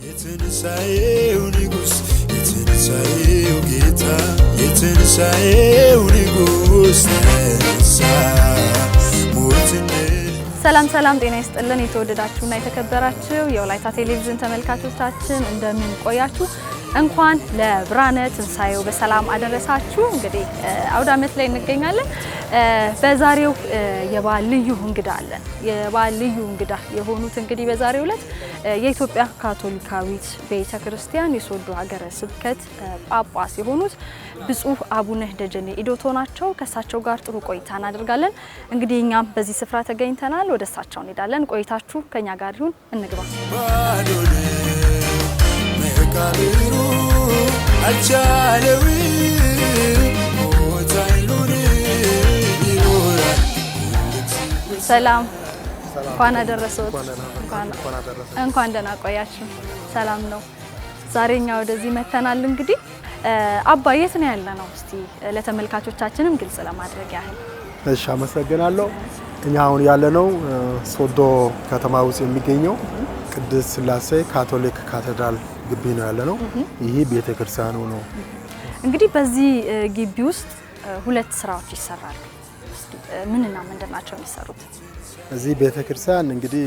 የትንሣኤው ንጉስ የትንሣኤው ጌታ የትንሣኤው ንጉስ ተነሳ ሞትን ሰላም ጤና ይስጥልን የተወደዳችሁና የተከበራችሁ የወላይታ ቴሌቪዥን ተመልካቾቻችን እንደምን ቆያችሁ እንኳን ለብርሃነ ትንሣኤው በሰላም አደረሳችሁ እንግዲህ አውደ ዓመት ላይ እንገኛለን በዛሬው የበዓል ልዩ እንግዳ አለን የበዓል ልዩ እንግዳ የሆኑት እንግዲህ በዛሬው ዕለት የኢትዮጵያ ካቶሊካዊት ቤተክርስቲያን የሶዶ ሀገረ ስብከት ጳጳስ የሆኑት ብፁዕ አቡነ ደጀኔ ኢዶቶ ናቸው ከሳቸው ጋር ጥሩ ቆይታ እናደርጋለን እንግዲህ እኛም በዚህ ስፍራ ተገኝተናል ወደ እሳቸው እንሄዳለን ቆይታችሁ ከኛ ጋር ይሁን እንግባ መካብሩ አቻለው ሞታይሉሪ ይኖራል ሰላም እንኳን አደረሰዎት እንኳን ደህና ቆያችሁ ሰላም ነው ዛሬኛ ወደዚህ መተናል እንግዲህ አባ የት ነው ያለነው እስቲ ለተመልካቾቻችንም ግልጽ ለማድረግ ያህል እሺ አመሰግናለሁ እኛ አሁን ያለነው ሶዶ ከተማ ውስጥ የሚገኘው ቅድስት ሥላሴ ካቶሊክ ካቴድራል ግቢ ነው ያለነው ይሄ ቤተክርስቲያኑ ነው እንግዲህ በዚህ ግቢ ውስጥ ሁለት ስራዎች ይሰራሉ ምንና ምንድን ናቸው የሚሰሩት እዚህ ቤተክርስቲያን እንግዲህ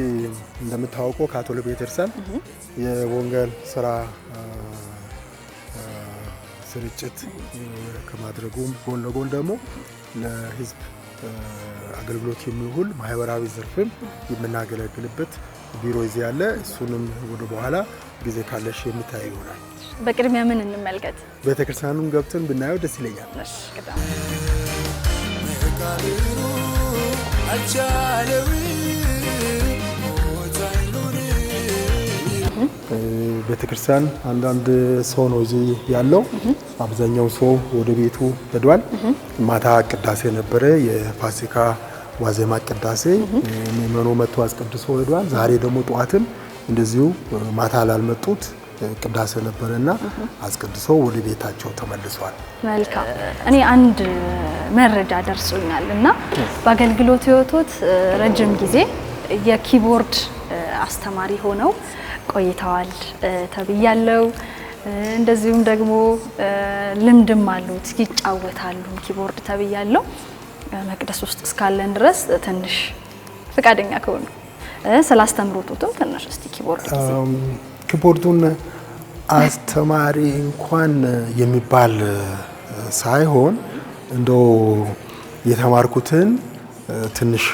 እንደምታውቀው ካቶሊክ ቤተክርስቲያን የወንጌል ስራ ስርጭት ከማድረጉም ጎን ለጎን ደግሞ ለህዝብ አገልግሎት የሚውል ማህበራዊ ዘርፍም የምናገለግልበት ቢሮ እዚህ ያለ እሱንም ወደ በኋላ ጊዜ ካለሽ የሚታይ ይሆናል በቅድሚያ ምን እንመልከት ቤተክርስቲያኑን ገብተን ብናየው ደስ ይለኛል እሺ ቀጣም ቤተክርስቲያን አንዳንድ ሰው ነው እዚህ ያለው አብዛኛው ሰው ወደ ቤቱ ሄዷል ማታ ቅዳሴ ነበረ የፋሲካ ዋዜማ ቅዳሴ ምእመኑ መጥቶ አስቀድሶ ሄዷል ዛሬ ደግሞ ጧትም እንደዚሁ ማታ ላልመጡት ቅዳሴ ነበርና አስቀድሶ ወደ ቤታቸው ተመልሰዋል መልካም እኔ አንድ መረጃ ደርሶኛልና በአገልግሎት ህይወቶት ረጅም ጊዜ የኪቦርድ አስተማሪ ሆነው ቆይተዋል ተብያለው እንደዚሁም ደግሞ ልምድም አሉት ይጫወታሉ ኪቦርድ ተብያለው መቅደስ ውስጥ እስካለን ድረስ ትንሽ ፍቃደኛ ከሆኑ ስላስተምሩትም ትንሽ እስቲ ኪቦርዱን አስተማሪ እንኳን የሚባል ሳይሆን እንደው የተማርኩትን ትንሽ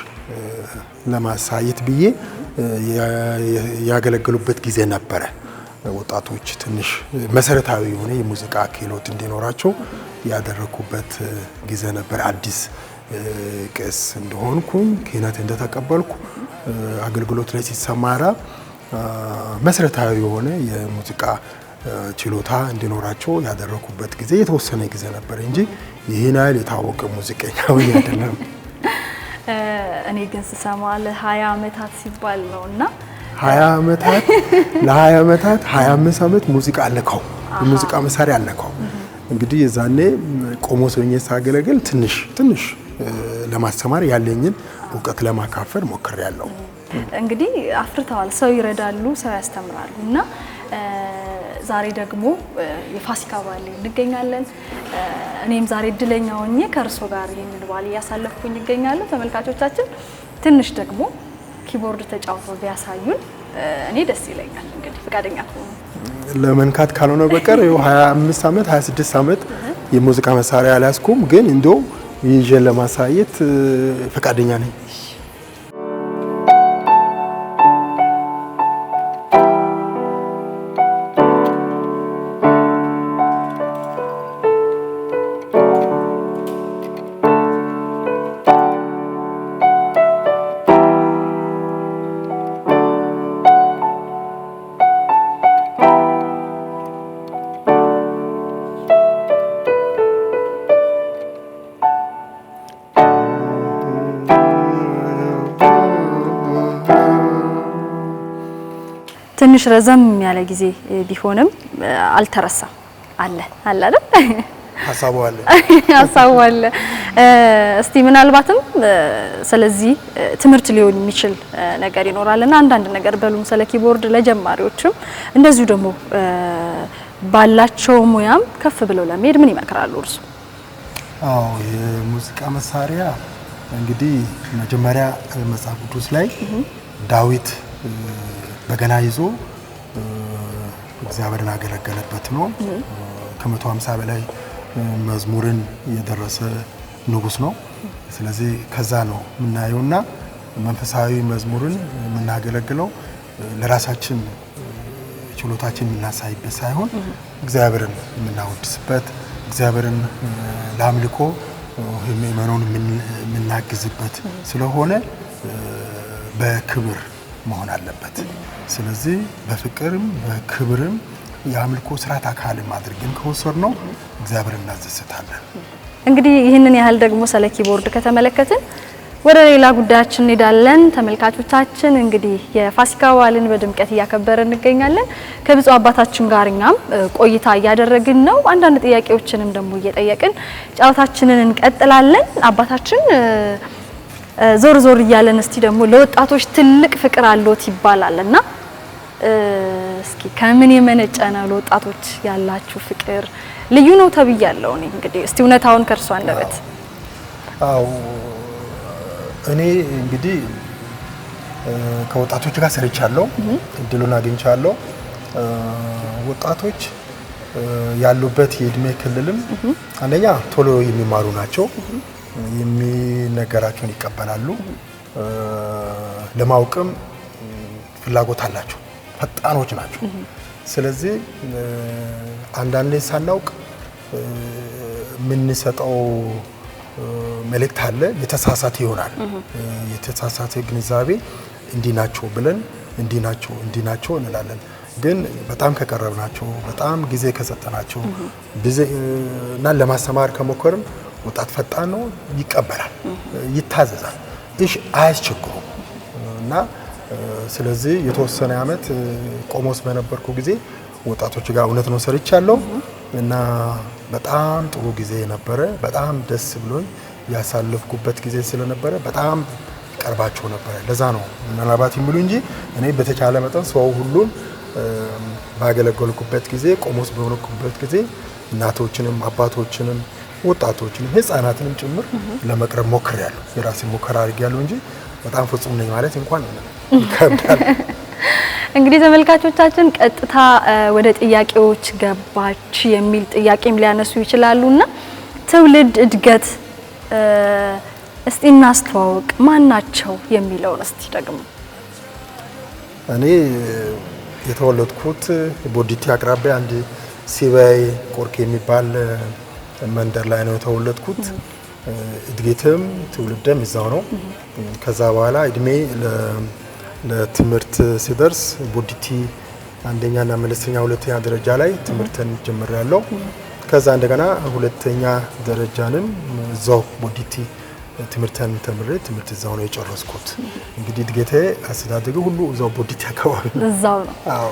ለማሳየት ብዬ ያገለግሉበት ጊዜ ነበረ ወጣቶች ትንሽ መሰረታዊ የሆነ የሙዚቃ ክህሎት እንዲኖራቸው ያደረኩበት ጊዜ ነበር አዲስ ቄስ እንደሆንኩኝ ክህነት እንደተቀበልኩ አገልግሎት ላይ ሲሰማራ መሰረታዊ የሆነ የሙዚቃ ችሎታ እንዲኖራቸው ያደረኩበት ጊዜ የተወሰነ ጊዜ ነበር እንጂ ይሄን አይል የታወቀ ሙዚቀኛው አይደለም እኔ ግን ስሰማ ለ20 አመታት ሲባል ነውና 20 አመታት ለ20 አመታት 25 አመት ሙዚቃ አለከው ሙዚቃ መሳሪያ አለከው እንግዲህ የዛኔ ቆሞስ ሆኜ ሳገለግል ትንሽ ለማስተማር ያለኝን ዕውቀት ለማካፈል ሞክሬያለሁ እንግዲህ አፍርተዋል ሰው ይረዳሉ ሰው ያስተምራሉና ዛሬ ደግሞ የፋሲካ በዓል እንገኛለን እኔም ዛሬ እድለኛ ሆኜ ከርሶ ጋር ይሄንን በዓል ያሳለፍኩኝ ይገኛሉ ተመልካቾቻችን ትንሽ ደግሞ ኪቦርድ ተጫውተው ቢያሳዩን እኔ ደስ ይለኛል እንግዲህ ፍቃደኛ ከሆኑ ለመንካት ካልሆነ በቀር 25 አመት 26 አመት የሙዚቃ መሳሪያ አላስኩም ግን እንደው ይዤ ለማሳየት ፍቃደኛ ነኝ ትንሽ ረዘም ያለ ጊዜ ቢሆንም አልተረሳም አለ አይደል ሀሳቡ አለ። እስቲ ምናልባትም ስለዚህ ትምህርት ሊሆን የሚችል ነገር ይኖራልና አንዳንድ ነገር በሉም ስለ ኪቦርድ ለጀማሪዎችም እንደዚሁ ደግሞ ባላቸው ሙያም ከፍ ብለው ለመሄድ ምን ይመክራሉ እርሱ? አዎ የሙዚቃ መሳሪያ እንግዲህ መጀመሪያ መጽሐፍ ቅዱስ ላይ ዳዊት በገና ይዞ እግዚአብሔርን አገለገለበት ነው። ከ150 በላይ መዝሙርን የደረሰ ንጉስ ነው። ስለዚህ ከዛ ነው የምናየውና መንፈሳዊ መዝሙርን የምናገለግለው ለራሳችን ችሎታችን የምናሳይበት ሳይሆን እግዚአብሔርን የምናወድስበት እግዚአብሔርን ለአምልኮ ምእመኑን የምናግዝበት ስለሆነ በክብር መሆን አለበት። ስለዚህ በፍቅርም በክብርም የአምልኮ ስርዓት አካልም አድርገን ከወሰድነው እግዚአብሔርን እናስደስታለን። እንግዲህ ይህንን ያህል ደግሞ ስለ ኪቦርድ ከተመለከትን ወደ ሌላ ጉዳያችን እንሄዳለን። ተመልካቾቻችን እንግዲህ የፋሲካ በዓልን በድምቀት እያከበርን እንገኛለን። ከብፁዕ አባታችን ጋር እኛም ቆይታ እያደረግን ነው። አንዳንድ ጥያቄዎችንም ደግሞ እየጠየቅን ጨዋታችንን እንቀጥላለን። አባታችን ዞር ዞር እያለን እስቲ ደግሞ ለወጣቶች ትልቅ ፍቅር አለዎት ይባላልና እስኪ ከምን የመነጨ ነው ለወጣቶች ያላችሁ ፍቅር? ልዩ ነው ተብያለሁ እኔ እንግዲህ እስቲ እውነታውን ከእርሱ አንደበት። አዎ እኔ እንግዲህ ከወጣቶች ጋር ሰርቻለሁ፣ እድሉን አግኝቻለሁ። ወጣቶች ያሉበት የእድሜ ክልልም አንደኛ ቶሎ የሚማሩ ናቸው፣ የሚነገራቸውን ይቀበላሉ፣ ለማወቅም ፍላጎት አላቸው፣ ፈጣኖች ናቸው። ስለዚህ አንዳንዴ ሳናውቅ የምንሰጠው መልእክት አለ፣ የተሳሳተ ይሆናል። የተሳሳተ ግንዛቤ እንዲህ ናቸው ብለን እንዲህ ናቸው እንላለን። ግን በጣም ከቀረብናቸው በጣም ጊዜ ከሰጠናቸው እና ለማስተማር ከሞከርን ወጣት ፈጣን ነው፣ ይቀበላል፣ ይታዘዛል፣ እሺ አያስቸግሩም። እና ስለዚህ የተወሰነ ዓመት ቆሞስ በነበርኩ ጊዜ ወጣቶች ጋር እውነት ነው ሰርቻለሁ እና በጣም ጥሩ ጊዜ ነበረ። በጣም ደስ ብሎኝ ያሳለፍኩበት ጊዜ ስለነበረ በጣም ቀርባቸው ነበረ። ለዛ ነው ምናልባት የሚሉ እንጂ እኔ በተቻለ መጠን ሰው ሁሉን ባገለገልኩበት ጊዜ ቆሞስ በሆንኩበት ጊዜ እናቶችንም አባቶችንም ወጣቶችንም ህፃናትንም ጭምር ለመቅረብ ሞክሬያለሁ። የራሴን ሙከራ አድርጌያለሁ እንጂ በጣም ፍጹም ነኝ ማለት እንኳን ይከብዳል። እንግዲህ ተመልካቾቻችን ቀጥታ ወደ ጥያቄዎች ገባች የሚል ጥያቄም ሊያነሱ ይችላሉና ትውልድ እድገት እስቲ እናስተዋውቅ፣ ማን ናቸው የሚለውን እስቲ ደግሞ። እኔ የተወለድኩት ቦዲቲ አቅራቢያ አንድ ሲባይ ቆርኬ የሚባል መንደር ላይ ነው የተወለድኩት። እድገትም ትውልድም እዛው ነው። ከዛ በኋላ እድሜ ለትምህርት ሲደርስ ቦዲቲ አንደኛና መለስተኛ ሁለተኛ ደረጃ ላይ ትምህርትን ጀምሬያለሁ። ከዛ እንደገና ሁለተኛ ደረጃንም እዛው ቦዲቲ ትምህርትን ተምሬ ትምህርት እዛው ነው የጨረስኩት። እንግዲህ እድገቴ አስተዳደግ ሁሉ እዛው ቦዲቲ አካባቢ ነው። እዛው ነው። አዎ።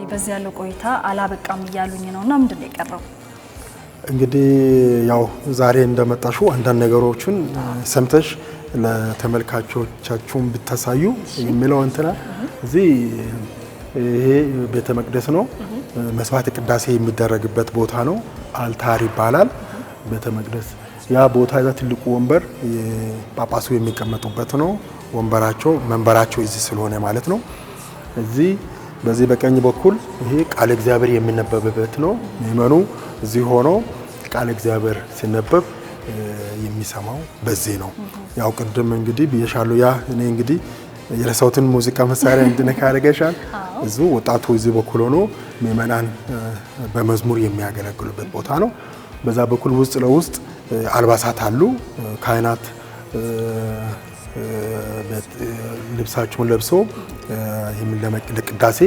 በዚህ ያለው ቆይታ አላበቃም እያሉኝ ነውና ምንድነው የቀረው? እንግዲህ ያው ዛሬ እንደመጣሹ አንዳንድ ነገሮችን ሰምተሽ ለተመልካቾቻችሁን ብታሳዩ የሚለው እንትና እዚህ ይሄ ቤተ መቅደስ ነው። መስዋዕት ቅዳሴ የሚደረግበት ቦታ ነው። አልታር ይባላል ቤተ መቅደስ። ያ ቦታ እዛ ትልቁ ወንበር ጳጳሱ የሚቀመጡበት ነው። ወንበራቸው መንበራቸው እዚህ ስለሆነ ማለት ነው። እዚህ በዚህ በቀኝ በኩል ይሄ ቃል እግዚአብሔር የሚነበብበት ነው። ምእመኑ እዚህ ሆኖ ቃል እግዚአብሔር ሲነበብ የሚሰማው በዚህ ነው። ያው ቅድም እንግዲህ ብዬሻለሁ። ያ እኔ እንግዲህ የረሳሁትን ሙዚቃ መሳሪያ እንድነካ ያደርገሻል። እዚሁ ወጣቱ እዚህ በኩል ሆኖ ምእመናን በመዝሙር የሚያገለግሉበት ቦታ ነው። በዛ በኩል ውስጥ ለውስጥ አልባሳት አሉ። ካህናት ልብሳቸውን ለብሶ ለቅዳሴ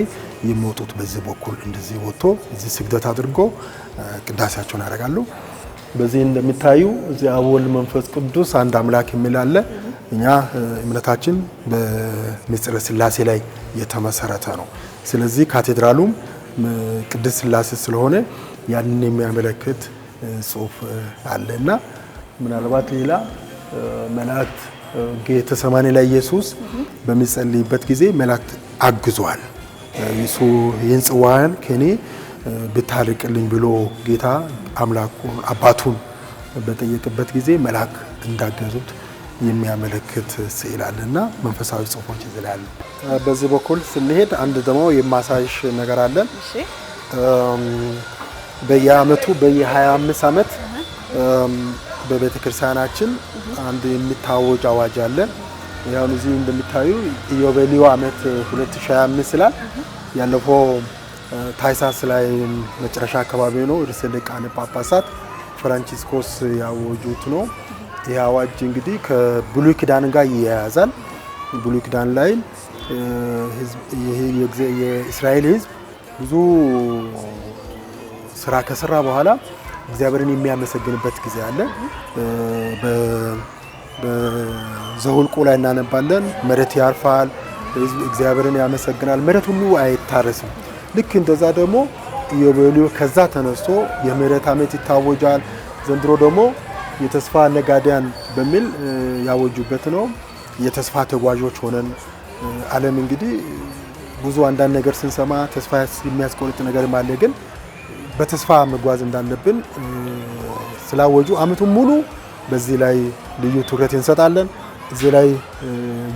የሚወጡት በዚህ በኩል እንደዚህ ወጥቶ እዚህ ስግደት አድርጎ ቅዳሴያቸውን ያደርጋሉ። በዚህ እንደሚታዩ እዚህ አብ ወልድ መንፈስ ቅዱስ አንድ አምላክ የሚል አለ። እኛ እምነታችን በምስጢረ ሥላሴ ላይ የተመሰረተ ነው። ስለዚህ ካቴድራሉም ቅድስት ሥላሴ ስለሆነ ያንን የሚያመለክት ጽሑፍ አለና ምናልባት ሌላ መላእክት ጌተሰማኒ ላይ ኢየሱስ በሚጸልይበት ጊዜ መላእክት አግዟል። እሱ ይህን ጽዋን ከኔ ብታርቅልኝ ብሎ ጌታ አምላኩን አባቱን በጠየቅበት ጊዜ መልአክ እንዳገዙት የሚያመለክት ስዕል አለና መንፈሳዊ ጽሑፎች ይዘላሉ። በዚህ በኩል ስንሄድ አንድ ደግሞ የማሳይሽ ነገር አለን። በየአመቱ በየ25 ዓመት በቤተ ክርስቲያናችን አንድ የሚታወጅ አዋጅ አለ። ያው እዚህ እንደሚታዩ ኢዮቤልዩ ዓመት 2025 ይላል። ያለፈው ታኅሳስ ላይ መጨረሻ አካባቢ ነው ርዕሰ ሊቃነ ጳጳሳት ፍራንቺስኮስ ያወጁት ነው። ይህ አዋጅ እንግዲህ ከብሉይ ኪዳን ጋር ይያያዛል። ብሉይ ኪዳን ላይ የእስራኤል ሕዝብ ብዙ ስራ ከሰራ በኋላ እግዚአብሔርን የሚያመሰግንበት ጊዜ አለ። በዘኍልቍ ላይ እናነባለን። መሬት ያርፋል፣ ሕዝብ እግዚአብሔርን ያመሰግናል፣ መሬት ሁሉ አይታረስም። ልክ እንደዛ ደግሞ ኢዮቤልዩ ከዛ ተነስቶ የምህረት ዓመት ይታወጃል። ዘንድሮ ደግሞ የተስፋ ነጋዴያን በሚል ያወጁበት ነው። የተስፋ ተጓዦች ሆነን ዓለም እንግዲህ ብዙ አንዳንድ ነገር ስንሰማ ተስፋ የሚያስቆርጥ ነገር ማለ፣ ግን በተስፋ መጓዝ እንዳለብን ስላወጁ ዓመቱን ሙሉ በዚህ ላይ ልዩ ትኩረት እንሰጣለን። እዚህ ላይ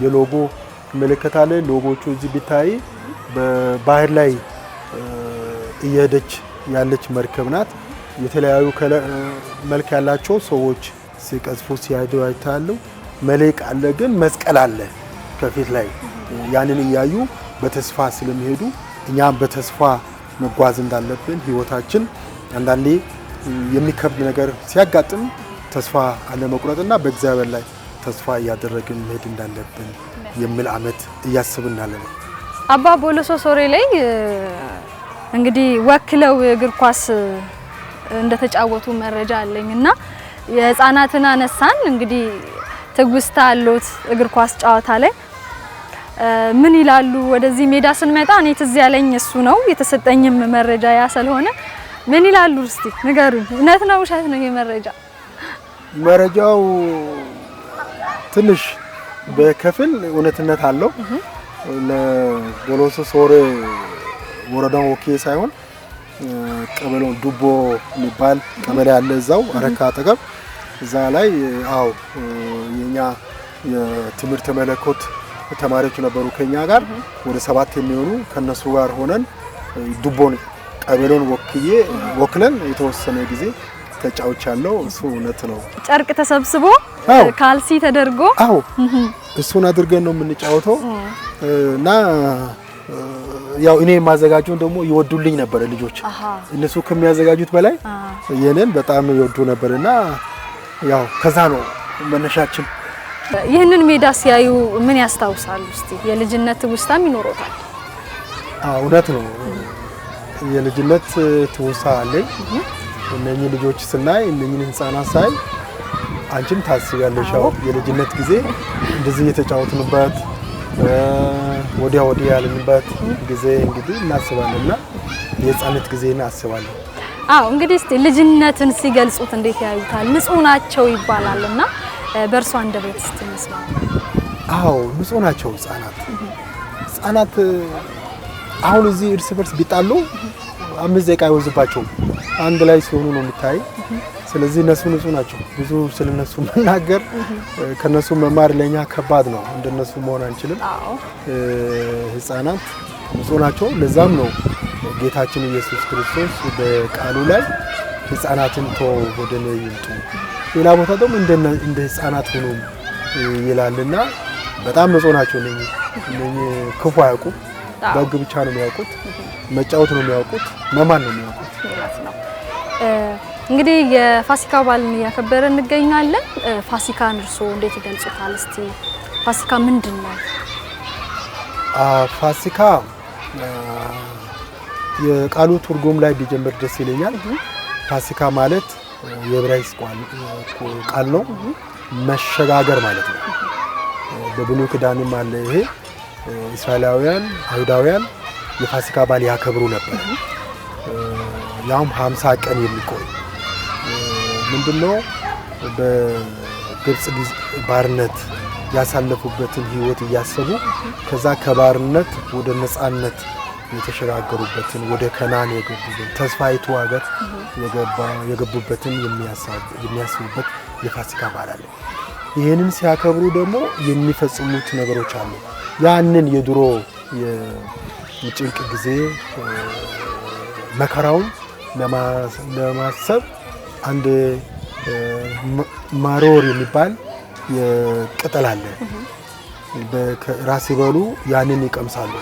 የሎጎ ምልክት አለ። ሎጎቹ እዚህ ቢታይ በባህር ላይ እየሄደች ያለች መርከብ ናት። የተለያዩ መልክ ያላቸው ሰዎች ሲቀዝፉ ሲያዩ አይታሉ። መልሕቅ አለ፣ ግን መስቀል አለ ከፊት ላይ። ያንን እያዩ በተስፋ ስለሚሄዱ እኛም በተስፋ መጓዝ እንዳለብን ህይወታችን አንዳንዴ የሚከብድ ነገር ሲያጋጥም ተስፋ አለመቁረጥና በእግዚአብሔር ላይ ተስፋ እያደረግን መሄድ እንዳለብን የሚል ዓመት እያስብን ያለነው። አባ ቦሎሶ ሶሬ ላይ እንግዲህ ወክለው እግር ኳስ እንደተጫወቱ መረጃ አለኝና የህፃናትን አነሳን። እንግዲህ ትውስታ አሉት እግር ኳስ ጨዋታ ላይ ምን ይላሉ? ወደዚህ ሜዳ ስንመጣ እኔ ትዝ ያለኝ እሱ ነው። የተሰጠኝም መረጃ ያ ስለሆነ ምን ይላሉ እስቲ ንገሩኝ። እውነት ነው ውሸት ነው ይሄ መረጃ? መረጃው ትንሽ በከፊል እውነትነት አለው። ለቦሎሶ ሶሬ ወረዳውን ወኪዬ ሳይሆን ቀበሌው ዱቦ የሚባል ቀበሌ አለ እዛው አረካ አጠገብ። እዛ ላይ አው የኛ የትምህርት መለኮት ተማሪዎች ነበሩ ከኛ ጋር ወደ 7 የሚሆኑ ከነሱ ጋር ሆነን ዱቦን ቀበሌውን ወክለን የተወሰነ ጊዜ ተጫውቻለሁ። እሱ እውነት ነው። ጨርቅ ተሰብስቦ ካልሲ ተደርጎ አው እሱን አድርገን ነው የምንጫወተው እና ያው እኔ ማዘጋጁን ደግሞ ይወዱልኝ ነበር ልጆች። እነሱ ከሚያዘጋጁት በላይ የኔን በጣም ይወዱ ነበርና ያው ከዛ ነው መነሻችን። ይህንን ሜዳ ሲያዩ ምን ያስታውሳሉ? እስቲ የልጅነት ትውስታም ይኖሮታል? እውነት ነው። የልጅነት ትውስታ አለኝ። እነኚህ ልጆች ስናይ እነኚህን ህፃናት ሳይ አንቺም ታስቢያለሽ። ያው የልጅነት ጊዜ እንደዚህ የተጫወትንበት ወዲያ ያልንበት ጊዜ እንግዲህ እናስባለንና የህፃነት ጊዜን አስባለሁ። እንግዲህ እስቲ ልጅነትን ሲገልጹት እንዴት ያዩታል? ንጹህ ናቸው ይባላልና በእርሷ አንደበት እስቲ መስማት። ንጹህ ናቸው ህፃናት አሁን እዚህ እርስ በርስ ቢጣሉ 5 ደቂቃ አይወዝባቸውም። አንድ ላይ ሲሆኑ ነው የሚታይ። ስለዚህ እነሱ ንጹህ ናቸው። ብዙ ስለነሱ መናገር ከነሱ መማር ለኛ ከባድ ነው። እንደነሱ መሆን አንችልም። ህፃናት ንጹህ ናቸው። ለዛም ነው ጌታችን ኢየሱስ ክርስቶስ በቃሉ ላይ ሕፃናትን ተው ወደ እኔ ይምጡ፣ ሌላ ቦታ ደግሞ እንደ ሕፃናት ሆኖ ይላልና በጣም ንጹህ ናቸው። እነኚህ ክፉ አያውቁም። በግ ብቻ ነው የሚያውቁት፣ መጫወት ነው የሚያውቁት፣ መማን ነው የሚያውቁት። እንግዲህ የፋሲካ በዓልን እያከበርን እንገኛለን። ፋሲካን እርስዎ እንዴት ይገልጹታል? እስቲ ፋሲካ ምንድን ነው? ፋሲካ የቃሉ ትርጉም ላይ ቢጀምር ደስ ይለኛል። ፋሲካ ማለት የዕብራይስጥ ቃል ነው፣ መሸጋገር ማለት ነው። በብሉይ ኪዳንም አለ ይሄ። እስራኤላውያን አይሁዳውያን የፋሲካ በዓል ያከብሩ ነበር። ያውም 50 ቀን የሚቆይ ምንድነው? በግብጽ ባርነት ያሳለፉበትን ህይወት እያሰቡ ከዛ ከባርነት ወደ ነፃነት የተሸጋገሩበትን ወደ ከናን የገቡበትን ተስፋይቱ ሀገር የገቡበትን የሚያስቡበት የፋሲካ በዓል አለ። ይህንን ሲያከብሩ ደግሞ የሚፈጽሙት ነገሮች አሉ። ያንን የድሮ የጭንቅ ጊዜ መከራውን ለማሰብ አንድ ማሮር የሚባል ቅጠል አለ። ራስ ይበሉ ያንን ይቀምሳሉ።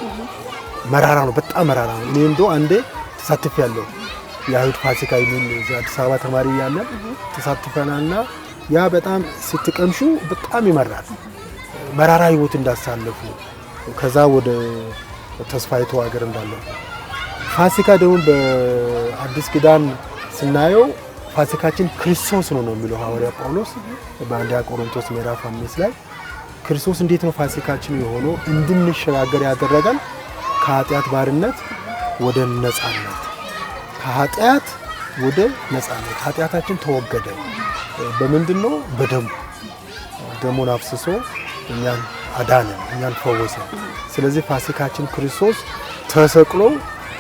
መራራ ነው፣ በጣም መራራ ነው። እኔ እንደው አንዴ ተሳትፌያለሁ። የአይሁድ ፋሲካ የሚል አዲስ አበባ ተማሪ ያለን ተሳትፈናልና ያ በጣም ስትቀምሹ በጣም ይመራል። መራራ ህይወት እንዳሳለፉ ከዛ ወደ ተስፋይቱ ሀገር እንዳለፉ። ፋሲካ ደግሞ በአዲስ ኪዳን ስናየው ፋሲካችን ክርስቶስ ነው የሚለው ሐዋርያ ጳውሎስ በአንደኛ ቆሮንቶስ ምዕራፍ 5 ላይ ክርስቶስ እንዴት ነው ፋሲካችን የሆነው? እንድንሸጋገር ያደረገን ከኃጢአት ባርነት ወደ ነፃነት፣ ከኃጢአት ወደ ነፃነት። ኃጢአታችን ተወገደ። በምንድነው? በደሙ። ደሙን አፍስሶ እኛን አዳነን፣ እኛን ፈወሰን። ስለዚህ ፋሲካችን ክርስቶስ ተሰቅሎ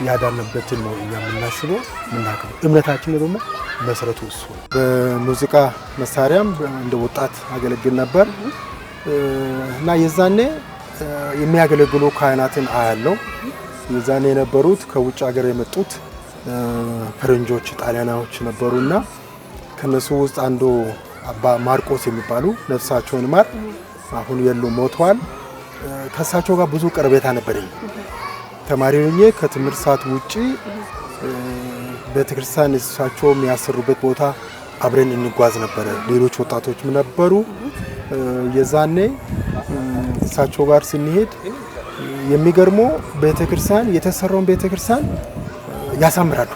ያዳነበትን ነው እኛ የምናስበው የምናከብረው። እምነታችን ደግሞ መሰረቱ እሱ ነው። በሙዚቃ መሳሪያም እንደ ወጣት አገለግል ነበር እና የዛኔ የሚያገለግሉ ካህናትን አያለው። የዛኔ የነበሩት ከውጭ ሀገር የመጡት ፈረንጆች፣ ጣሊያናዎች ነበሩና ከነሱ ውስጥ አንዱ አባ ማርቆስ የሚባሉ ነፍሳቸውን ማር አሁን የሉ ሞተዋል። ከሳቸው ጋር ብዙ ቀረቤታ ነበረኝ። ተማሪ ሆኜ ከትምህርት ሰዓት ውጪ ቤተክርስቲያን እሳቸው የሚያሰሩበት ቦታ አብረን እንጓዝ ነበረ። ሌሎች ወጣቶችም ነበሩ። የዛኔ እሳቸው ጋር ስንሄድ የሚገርመው ቤተክርስቲያን የተሰራውን ቤተክርስቲያን ያሳምራሉ።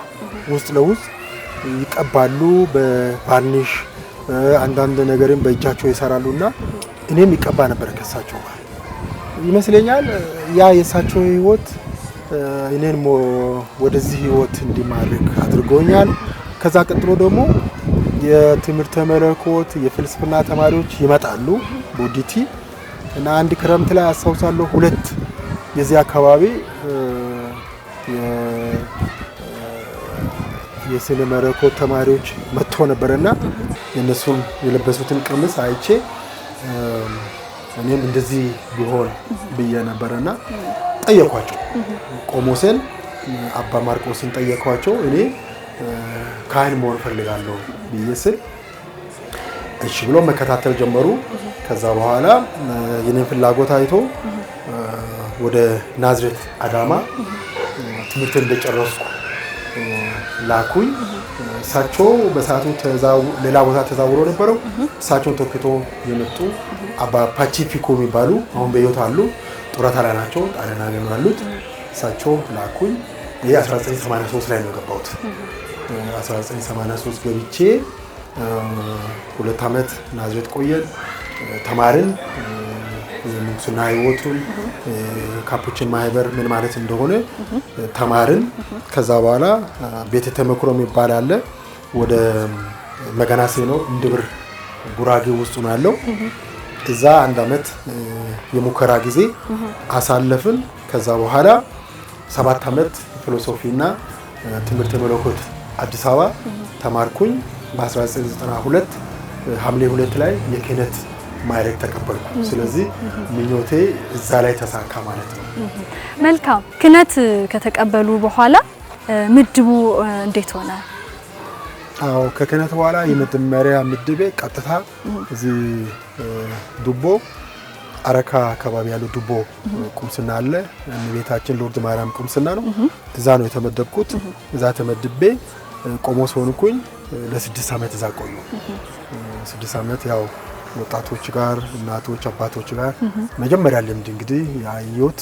ውስጥ ለውስጥ ይቀባሉ፣ በቫርኒሽ አንዳንድ ነገርም በእጃቸው ይሰራሉና እኔም ይቀባ ነበር ከእሳቸው ጋር ይመስለኛል። ያ የእሳቸው ህይወት እኔን ወደዚህ ህይወት እንዲማርክ አድርጎኛል። ከዛ ቀጥሎ ደግሞ የትምህርተ መለኮት የፍልስፍና ተማሪዎች ይመጣሉ ቦዲቲ እና አንድ ክረምት ላይ አስታውሳለሁ 2 የዚህ አካባቢ የስነ መለኮት ተማሪዎች መጥቶ ነበርና የነሱን የለበሱትን ቀሚስ አይቼ እኔም እንደዚህ ቢሆን ብዬ ነበርና ጠየኳቸው። ቆሞስን አባ ማርቆስን ጠየኳቸው። እኔ ካህን መሆን ፈልጋለሁ ብዬ ስል እሺ ብሎ መከታተል ጀመሩ። ከዛ በኋላ የኔን ፍላጎት አይቶ ወደ ናዝሬት አዳማ ትምህርት እንደጨረስኩ ላኩኝ። እሳቸው በሰዓቱ ሌላ ቦታ ተዛውሮ ነበረው። እሳቸውን ተክቶ የመጡ አባ ፓሲፊኮ የሚባሉ አሁን በህይወት አሉ። ጡረታ ላይ ናቸው። ጣሊያን ሀገር ነው ያሉት። እሳቸው ላኩኝ። ይሄ 1983 ላይ ነው የገባሁት። 1983 ገብቼ 2 ዓመት ናዝሬት ቆየን፣ ተማርን። የምንኩስና ህይወቱን ካፑችን ማህበር ምን ማለት እንደሆነ ተማርን። ከዛ በኋላ ቤተ ተመክሮ የሚባል አለ። ወደ መገናሴ ነው እንድብር ጉራጌ ውስጥ ነው ያለው። እዛ 1 ዓመት የሙከራ ጊዜ አሳለፍን። ከዛ በኋላ 7 ዓመት ፊሎሶፊና ትምህርተ መለኮት አዲስ አበባ ተማርኩኝ። በ1992 ሐምሌ 2 ላይ የክህነት ማዕረግ ተቀበልኩ። ስለዚህ ምኞቴ እዛ ላይ ተሳካ ማለት ነው። መልካም። ክህነት ከተቀበሉ በኋላ ምድቡ እንዴት ሆነ? አዎ ከክህነት በኋላ የመጀመሪያ ምድቤ ቀጥታ እዚህ ዱቦ አረካ አካባቢ ያለው ዱቦ ቁምስና አለ። ቤታችን ሎርድ ማርያም ቁምስና ነው። እዛ ነው የተመደብኩት። እዛ ተመድቤ ቆሞስ ሆንኩኝ። ለ6 ዓመት እዛ ቆየሁ። 6 ዓመት ያው ወጣቶች ጋር እናቶች አባቶች ጋር መጀመሪያ ልምድ እንግዲህ ያየሁት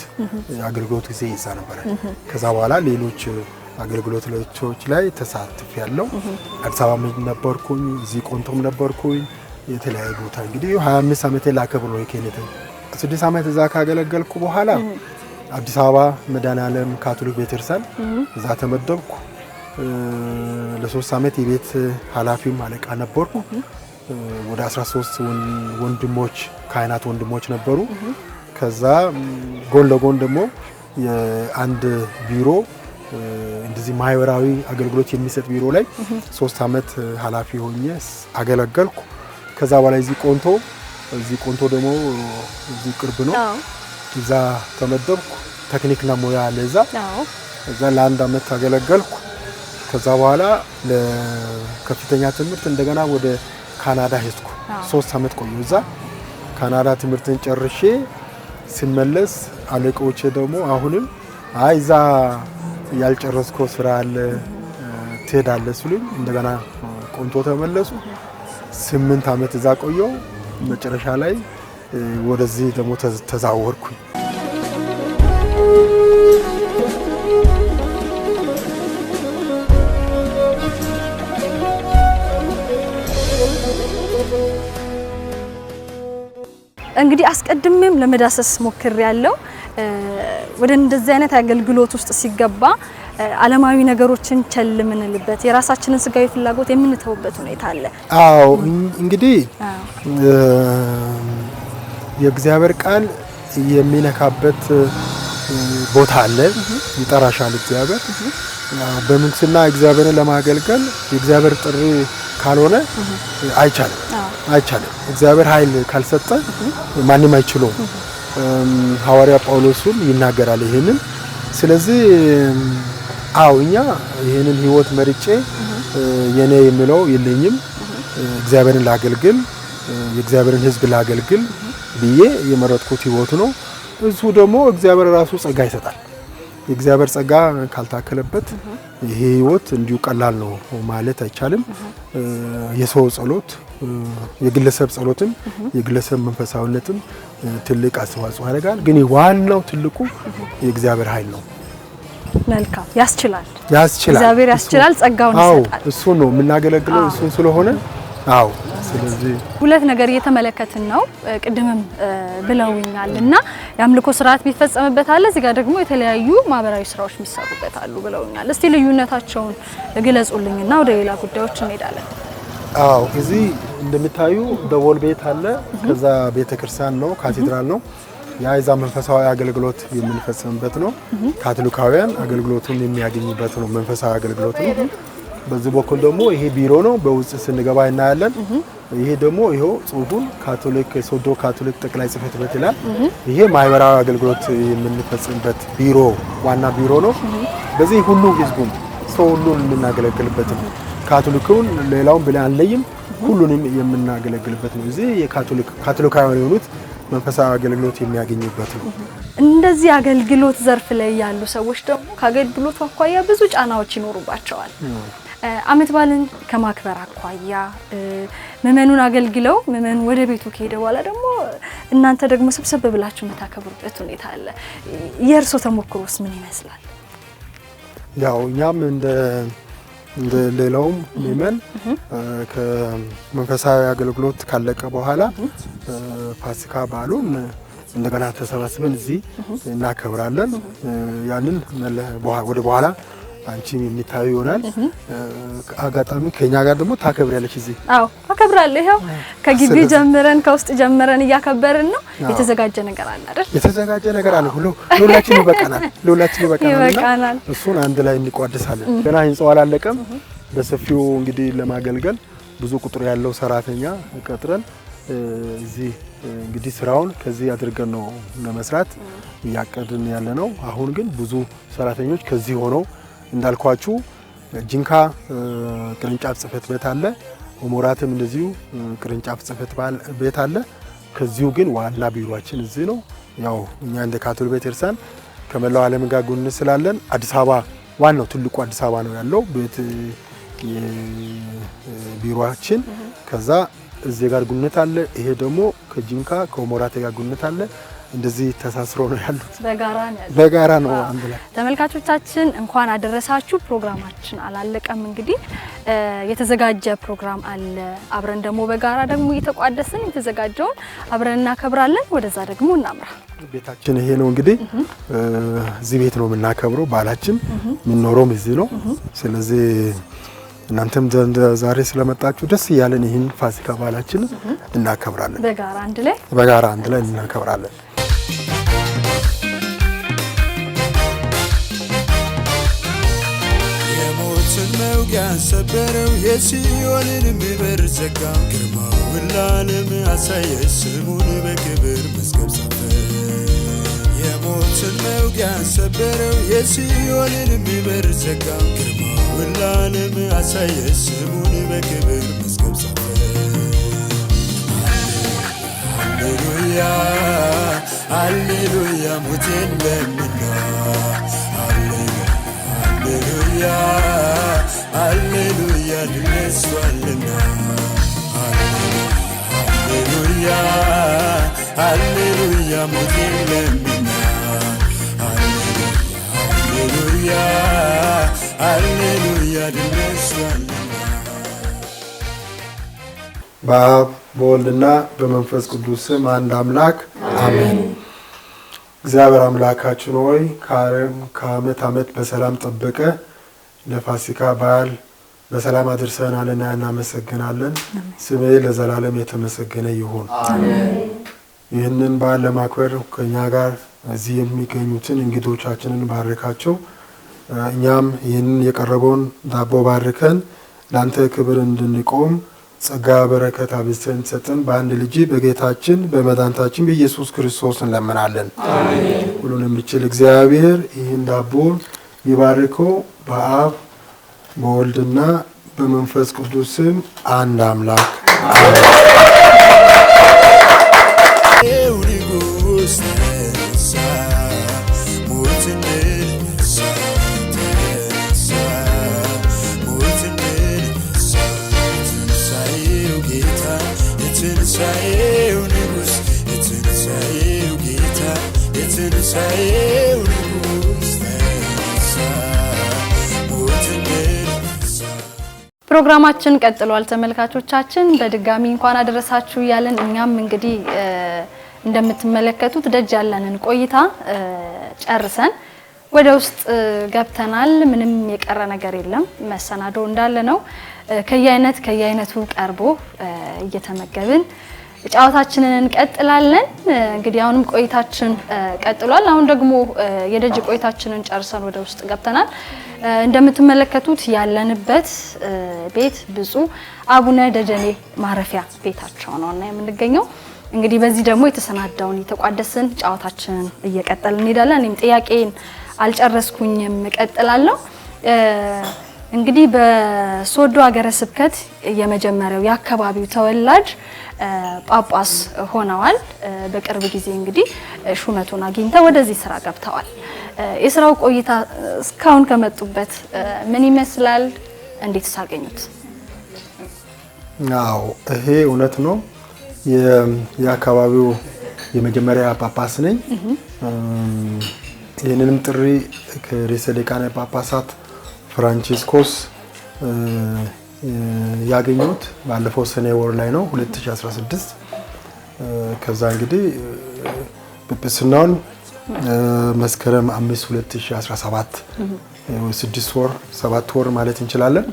አገልግሎት ጊዜ ይዛ ነበር። ከዛ በኋላ ሌሎች አገልግሎቶች ላይ ተሳትፌያለሁ። አዲስ አበባ ነበርኩኝ፣ እዚህ ቆንቶም ነበርኩኝ። የተለያዩ ቦታ እንግዲህ 25 ዓመት ላከብር ነው የክህነት 6 ዓመት እዛ ካገለገልኩ በኋላ አዲስ አበባ መድኃኔዓለም ካቶሊክ ቤተክርስቲያን እዛ ተመደብኩ። ለ3 ዓመት የቤት ኃላፊም አለቃ ነበርኩ። ወደ 13 ወንድሞች ካህናት ወንድሞች ነበሩ። ከዛ ጎን ለጎን ደግሞ የአንድ ቢሮ እንደዚህ ማህበራዊ አገልግሎት የሚሰጥ ቢሮ ላይ 3 ዓመት ኃላፊ ሆኜ አገለገልኩ። ከዛ በኋላ እዚህ ቆንቶ ደግሞ እዚህ ቅርብ ነው። እዛ ተመደብኩ። ቴክኒክና ሙያ አለ እዛ ለ1 ዓመት አገለገልኩ። ከዛ በኋላ ለከፍተኛ ትምህርት እንደገና ወደ ካናዳ ሄድኩ። 3 ዓመት ቆየሁ እዛ። ካናዳ ትምህርትን ጨርሼ ሲመለስ አለቆቼ ደግሞ አሁንም አይ እዛ ያልጨረስከው ስራ አለ ትሄዳለህ ሲሉኝ እንደገና ቆንቶ ተመለሱ። 8 ዓመት እዛ ቆየሁ። መጨረሻ ላይ ወደዚህ ደግሞ ተዛወርኩኝ። እንግዲህ አስቀድሜም ለመዳሰስ ሞክሬያለሁ። ወደ እንደዚህ አይነት አገልግሎት ውስጥ ሲገባ ዓለማዊ ነገሮችን ቸል ምንልበት የራሳችንን ስጋዊ ፍላጎት የምንተውበት ሁኔታ አለ። አዎ እንግዲህ የእግዚአብሔር ቃል የሚነካበት ቦታ አለ። ይጠራሻል እግዚአብሔር። በምንኩስና እግዚአብሔርን ለማገልገል የእግዚአብሔር ጥሪ ካልሆነ አይቻልም። እግዚአብሔር ኃይል ካልሰጠ ማንም አይችለውም። ሐዋርያ ጳውሎስም ይናገራል ይሄንን። ስለዚህ እኛ ይሄንን ህይወት መርጬ የኔ የሚለው የለኝም። እግዚአብሔርን ላገልግል፣ የእግዚአብሔርን ሕዝብ ላገልግል ብዬ የመረጥኩት ህይወት ነው። እሱ ደግሞ እግዚአብሔር ራሱ ጸጋ ይሰጣል። የእግዚአብሔር ጸጋ ካልታከለበት ይሄ ህይወት እንዲሁ ቀላል ነው ማለት አይቻልም። የሰው ጸሎት፣ የግለሰብ ጸሎትም የግለሰብ መንፈሳዊነትም ትልቅ አስተዋጽኦ ያደርጋል። ግን ዋናው ትልቁ የእግዚአብሔር ኃይል ነው። መልካም ያስችላል። እግዚአብሔር ያስችላል፣ ጸጋውን ይሰጣል። እሱ ነው የምናገለግለው እሱን ስለሆነ ስለዚህ ሁለት ነገር እየተመለከትን ነው። ቅድምም ብለውኛልና የአምልኮ ስርዓት ቢፈጸምበት አለ፣ እዚህ ጋር ደግሞ የተለያዩ ማህበራዊ ስራዎች የሚሰሩበት አሉ ብለውኛል። እስቲ ልዩነታቸውን ግለጹልኝና ወደ ሌላ ጉዳዮች እንሄዳለን። እዚህ እንደምታዩ ደወል ቤት አለ። ከዛ ቤተክርስቲያን ነው፣ ካቴድራል ነው። የዛ መንፈሳዊ አገልግሎት የምንፈጽምበት ነው። ካቶሊካውያን አገልግሎቱን የሚያገኙበት ነው፣ መንፈሳዊ አገልግሎት ነው። በዚህ በኩል ደግሞ ይሄ ቢሮ ነው። በውስጥ ስንገባ እናያለን። ይሄ ደግሞ ይሄው ጽሁፉን ካቶሊክ ሶዶ ካቶሊክ ጠቅላይ ጽሕፈት ቤት ይላል። ይሄ ማህበራዊ አገልግሎት የምንፈጽምበት ቢሮ ዋና ቢሮ ነው። በዚህ ሁሉ ህዝቡም ሰው ሁሉን የምናገለግልበት ነው። ካቶሊኩን ሌላውን ብለን አንለይም፣ ሁሉንም የምናገለግልበት ነው። እዚህ ካቶሊካውያን የሆኑት መንፈሳዊ አገልግሎት የሚያገኙበት ነው። እንደዚህ አገልግሎት ዘርፍ ላይ ያሉ ሰዎች ደግሞ ከአገልግሎቱ አኳያ ብዙ ጫናዎች ይኖሩባቸዋል። ዓመት በዓልን ከማክበር አኳያ ምእመኑን አገልግለው ምእመኑ ወደ ቤቱ ከሄደ በኋላ ደግሞ እናንተ ደግሞ ሰብሰብ ብላችሁ የምታከብሩበት ሁኔታ አለ። የእርሶ ተሞክሮስ ምን ይመስላል? እኛም እንደ ሌላውም ምእመን ከመንፈሳዊ አገልግሎት ካለቀ በኋላ ፋሲካ በዓሉን እንደገና ተሰባስበን እዚህ እናከብራለን። ያንን ወደ በኋላ አንቺ የሚታዩ ይሆናል። አጋጣሚ ከኛ ጋር ደግሞ ታከብሪያለሽ እዚህ? አከብራለሁ። ይሄው ከግቢ ጀምረን ከውስጥ ጀምረን እያከበርን ነው። የተዘጋጀ ነገር አለ አይደል? የተዘጋጀ ነገር አለ። ሁላችን ይበቃናል። እሱን አንድ ላይ እንቋደሳለን። ገና ህንጻው አላለቀም። በሰፊው እንግዲህ ለማገልገል ብዙ ቁጥር ያለው ሰራተኛ ቀጥረን እዚህ እንግዲህ ስራውን ከዚህ አድርገን ነው ለመስራት ያቀድን ያለነው። አሁን ግን ብዙ ሰራተኞች ከዚህ ሆነው እንዳልኳችሁ ጂንካ ቅርንጫፍ ጽህፈት ቤት አለ፣ ኦሞራትም እንደዚሁ ቅርንጫፍ ጽህፈት ቤት አለ። ከዚሁ ግን ዋና ቢሮአችን እዚህ ነው። ያው እኛ እንደ ካቶሊክ ቤተክርስቲያን ከመላው ዓለም ጋር ግንኙነት ስላለን አዲስ አበባ ዋናው ትልቁ አዲስ አበባ ነው ያለው ቤት ቢሮአችን። ከዛ እዚህ ጋር ግንኙነት አለ። ይሄ ደግሞ ከጂንካ ከኦሞራቴ ጋር ግንኙነት አለ። እንደዚህ ተሳስሮ ነው ያሉት። በጋራ ነው አንድ ላይ። ተመልካቾቻችን እንኳን አደረሳችሁ። ፕሮግራማችን አላለቀም። እንግዲህ የተዘጋጀ ፕሮግራም አለ። አብረን ደግሞ በጋራ ደግሞ እየተቋደስን የተዘጋጀውን አብረን እናከብራለን። ወደዛ ደግሞ እናምራ። ቤታችን ይሄ ነው እንግዲህ እዚህ ቤት ነው የምናከብረው። ባላችን የምንኖረው እዚህ ነው። ስለዚህ እናንተም ዛሬ ስለመጣችሁ ደስ እያለን ይህን ፋሲካ በዓላችን እናከብራለን። በጋራ አንድ ላይ እናከብራለን። የሞትን መውጊያ ሰበረው፣ የሲኦልን በር ዘጋ። ግርማውን ለዓለም አሳየ፣ ስሙን በክብር መዝገብ ጻፈ። የሞትን መውጊያ ሰበረው፣ የሲኦልን በር ዘጋ። ግርማውን ለዓለም አሳየ፣ ስሙን በክብር መዝገብ ጻፈ። ሃሌሉያ ሃሌሉያ ሞቴን ለምና፣ ሃሌሉያ ሃሌሉያ ድል ነስቷልና፣ ሃሌሉያ ሃሌሉያ ሞቴን ለምና፣ ሃሌሉያ ሃሌሉያ ድል ነስቷልና። በአብ በወልድና በመንፈስ ቅዱስ ስም አንድ አምላክ አሜን። እግዚአብሔር አምላካችን ሆይ ከዓመት ዓመት በሰላም ጠብቀ ለፋሲካ በዓል በሰላም አድርሰናልና እናመሰግናለን። ስምህ ለዘላለም የተመሰገነ ይሁን። ይህንን በዓል ለማክበር ከኛ ጋር እዚህ የሚገኙትን እንግዶቻችንን ባርካቸው። እኛም ይህንን የቀረበውን ዳቦ ባርከን ለአንተ ክብር እንድንቆም ጸጋ በረከት አብዝተን ሰጠን። በአንድ ልጅ በጌታችን በመድኃኒታችን በኢየሱስ ክርስቶስ እንለምናለን። ሁሉን የሚችል እግዚአብሔር ይህን ዳቦ ይባርከው። በአብ በወልድና በመንፈስ ቅዱስ ስም አንድ አምላክ አሜን። የትንሣኤው ንጉሥ የትንሣኤው ጌታ የትንሣኤው ንጉሥ ተነሳ፣ ሞትን ድል ነሳ። ፕሮግራማችን ቀጥሏል። ተመልካቾቻችን በድጋሚ እንኳን አደረሳችሁ እያለን እኛም እንግዲህ እንደምትመለከቱት ደጅ ያለንን ቆይታ ጨርሰን ወደ ውስጥ ገብተናል። ምንም የቀረ ነገር የለም። መሰናዶ እንዳለ ነው። ከየአይነቱ ቀርቦ እየተመገብን ጨዋታችንን እንቀጥላለን። እንግዲህ አሁንም ቆይታችን ቀጥሏል። አሁን ደግሞ የደጅ ቆይታችንን ጨርሰን ወደ ውስጥ ገብተናል። እንደምትመለከቱት ያለንበት ቤት ብፁዕ አቡነ ደጀኔ ማረፊያ ቤታቸው ነውና የምንገኘው። እንግዲህ በዚህ ደግሞ የተሰናዳውን የተቋደስን ጨዋታችንን እየቀጠልን እንሄዳለን። እኔም ጥያቄን አልጨረስኩኝም፣ እቀጥላለሁ። እንግዲህ በሶዶ ሀገረ ስብከት የመጀመሪያው የአካባቢው ተወላጅ ጳጳስ ሆነዋል። በቅርብ ጊዜ እንግዲህ ሹመቱን አግኝተው ወደዚህ ስራ ገብተዋል። የስራው ቆይታ እስካሁን ከመጡበት ምን ይመስላል? እንዴት ሳገኙት? አዎ ይሄ እውነት ነው። የአካባቢው የመጀመሪያ ጳጳስ ነኝ። ይህንንም ጥሪ ከርዕሰ ሊቃነ ጳጳሳት ፍራንቺስኮስ ያገኙት ባለፈው ሰኔ ወር ላይ ነው 2016። ከዛ እንግዲህ ጵጵስናውን መስከረም 5 2017 6 ወር 7 ወር ማለት እንችላለን።